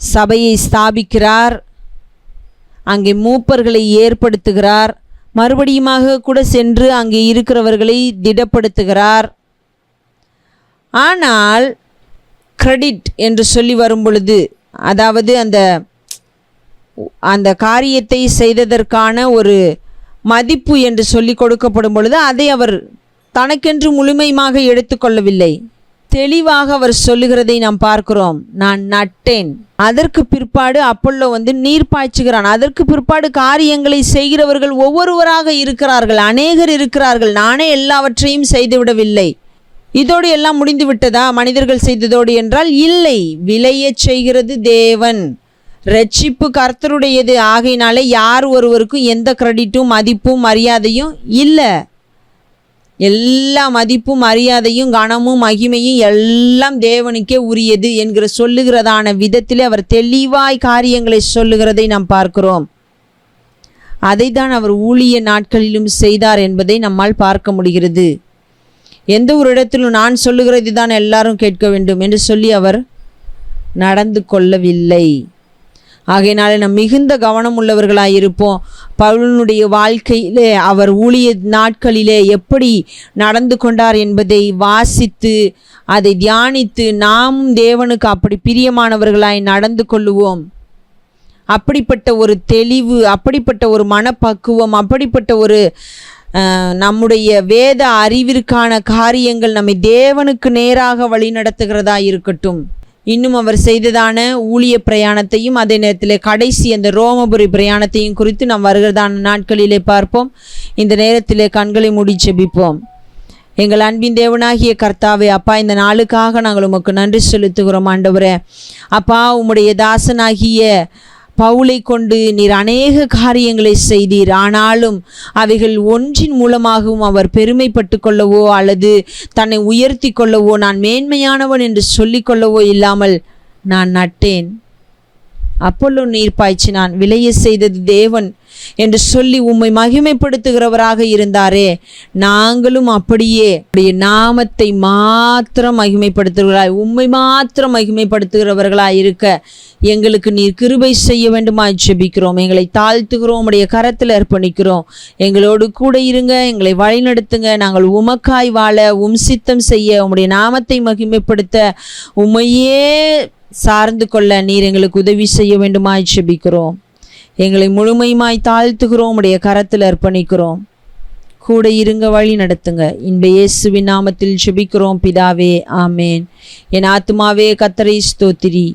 சபையை ஸ்தாபிக்கிறார், அங்கே மூப்பர்களை ஏற்படுத்துகிறார், மறுபடியுமாக கூட சென்று அங்கே இருக்கிறவர்களை திடப்படுத்துகிறார். ஆனால் கிரெடிட் என்று சொல்லி வரும் பொழுது, அதாவது அந்த காரியத்தை செய்ததற்கான ஒரு மதிப்பு என்று சொல்லி கொடுக்கப்படும் பொழுது அதை அவர் தனக்கென்று முழுமையாக எடுத்துக்கொள்ளவில்லை. தெளிவாக அவர் சொல்லுகிறதை நாம் பார்க்கிறோம். நான் நட்டேன், அதற்கு பிற்பாடு அப்பொல்லோ நீர் பாய்ச்சுகிறான், அதற்கு பிற்பாடு காரியங்களை செய்கிறவர்கள் ஒவ்வொருவராக இருக்கிறார்கள், அநேகர் இருக்கிறார்கள். நானே எல்லாவற்றையும் செய்துவிடவில்லை. இதோடு எல்லாம் முடிந்து விட்டதா மனிதர்கள் செய்ததோடு என்றால் இல்லை. விளையச் செய்கிறது தேவன். ரட்சிப்பு கர்த்தருடையது. ஆகையினாலே யார் ஒருவருக்கும் எந்த கிரெடிட்டும் மதிப்பும் மரியாதையும் இல்லை. எல்லா மதிப்பும் மரியாதையும் கனமும் மகிமையும் எல்லாம் தேவனுக்கே உரியது என்கிற சொல்லுகிறதான விதத்திலே அவர் தெளிவாய் காரியங்களை சொல்லுகிறதை நாம் பார்க்கிறோம். அதை தான் அவர் ஊழிய நாட்களிலும் செய்தார் என்பதை நம்மால் பார்க்க முடிகிறது. எந்த ஒரு இடத்திலும் நான் சொல்லுகிறது தான் எல்லாரும் கேட்க வேண்டும் என்று சொல்லி அவர் நடந்து கொள்ளவில்லை. ஆகையினாலே நாம் மிகுந்த கவனம் உள்ளவர்களாயிருப்போம். பவுலினுடைய வாழ்க்கையிலே அவர் ஊழிய நாட்களிலே எப்படி நடந்து கொண்டார் என்பதை வாசித்து அதை தியானித்து நாமும் தேவனுக்கு அப்படி பிரியமானவர்களாய் நடந்து கொள்ளுவோம். அப்படிப்பட்ட ஒரு தெளிவு, அப்படிப்பட்ட ஒரு மனப்பக்குவம், அப்படிப்பட்ட ஒரு நம்முடைய வேத அறிவிற்கான காரியங்கள் நம்மை தேவனுக்கு நேராக வழி நடத்துகிறதா இருக்கட்டும். இன்னும் அவர் செய்ததான ஊழிய பிரயாணத்தையும் அதே நேரத்தில் கடைசி அந்த ரோமபுரி பிரயாணத்தையும் குறித்து நாம் வருகிறதான நாட்களிலே பார்ப்போம். இந்த நேரத்தில் கண்களை மூடி ஜெபிப்போம். எங்கள் அன்பின் தேவனாகிய கர்த்தாவே, அப்பா, இந்த நாளுக்காக நாங்கள் உமக்கு நன்றி செலுத்துகிறோம். ஆண்டவரே, அப்பா, உம்முடைய தாசனாகிய பவுலை கொண்டு நீர் அநேக காரியங்களை செய்தீர். ஆனாலும் அவைகள் ஒன்றின் மூலமாகவும் அவர் பெருமைப்பட்டு கொள்ளவோ அல்லது தன்னை உயர்த்தி கொள்ளவோ நான் மேன்மையானவன் என்று சொல்லிக்கொள்ளவோ இல்லாமல், நான் நட்டேன், அப்பொல்லோ நீர் பாய்ச்சினான், விளைய செய்தது தேவன் என்று சொல்லி உம்மை மகிமைப்படுத்துகிறவராக இருந்தாரே, நாங்களும் அப்படியே நாமத்தை மாத்திரம் மகிமைப்படுத்துகிறவர்களாய், உம்மை மாத்திரம் மகிமைப்படுத்துகிறவர்களாய் இருக்க எங்களுக்கு நீர் கிருபை செய்ய வேண்டுமாய் ஜெபிக்கிறோம். எங்களை தாழ்த்துகிறோம், உடைய கரத்தில் அர்ப்பணிக்கிறோம். எங்களோடு கூட இருங்க, எங்களை வழிநடத்துங்க. நாங்கள் உமக்காய் வாழ, சித்தம் செய்ய, உம்முடைய நாமத்தை மகிமைப்படுத்த, உம்மையே சார்ந்து கொள்ள நீர் எங்களுக்கு உதவி செய்ய வேண்டுமாய் ஜெபிக்கிறோம். எங்களை முழுமையுமாய் தாழ்த்துகிறோம், உடைய கரத்தில் அர்ப்பணிக்கிறோம். கூட இருங்க, வழி நடத்துங்க. இன்ப இயேசுவின் நாமத்தில் ஜெபிக்கிறோம் பிதாவே, ஆமேன். என் ஆத்துமாவே கர்த்தரை ஸ்தோத்திரி,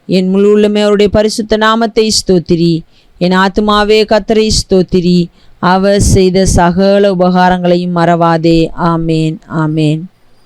என் முழு உள்ளமே அவருடைய பரிசுத்த நாமத்தை ஸ்தோத்திரி. என் ஆத்துமாவே கர்த்தரை ஸ்தோத்திரி, அவர் செய்த சகல உபகாரங்களையும் மறவாதே. ஆமேன், ஆமேன்.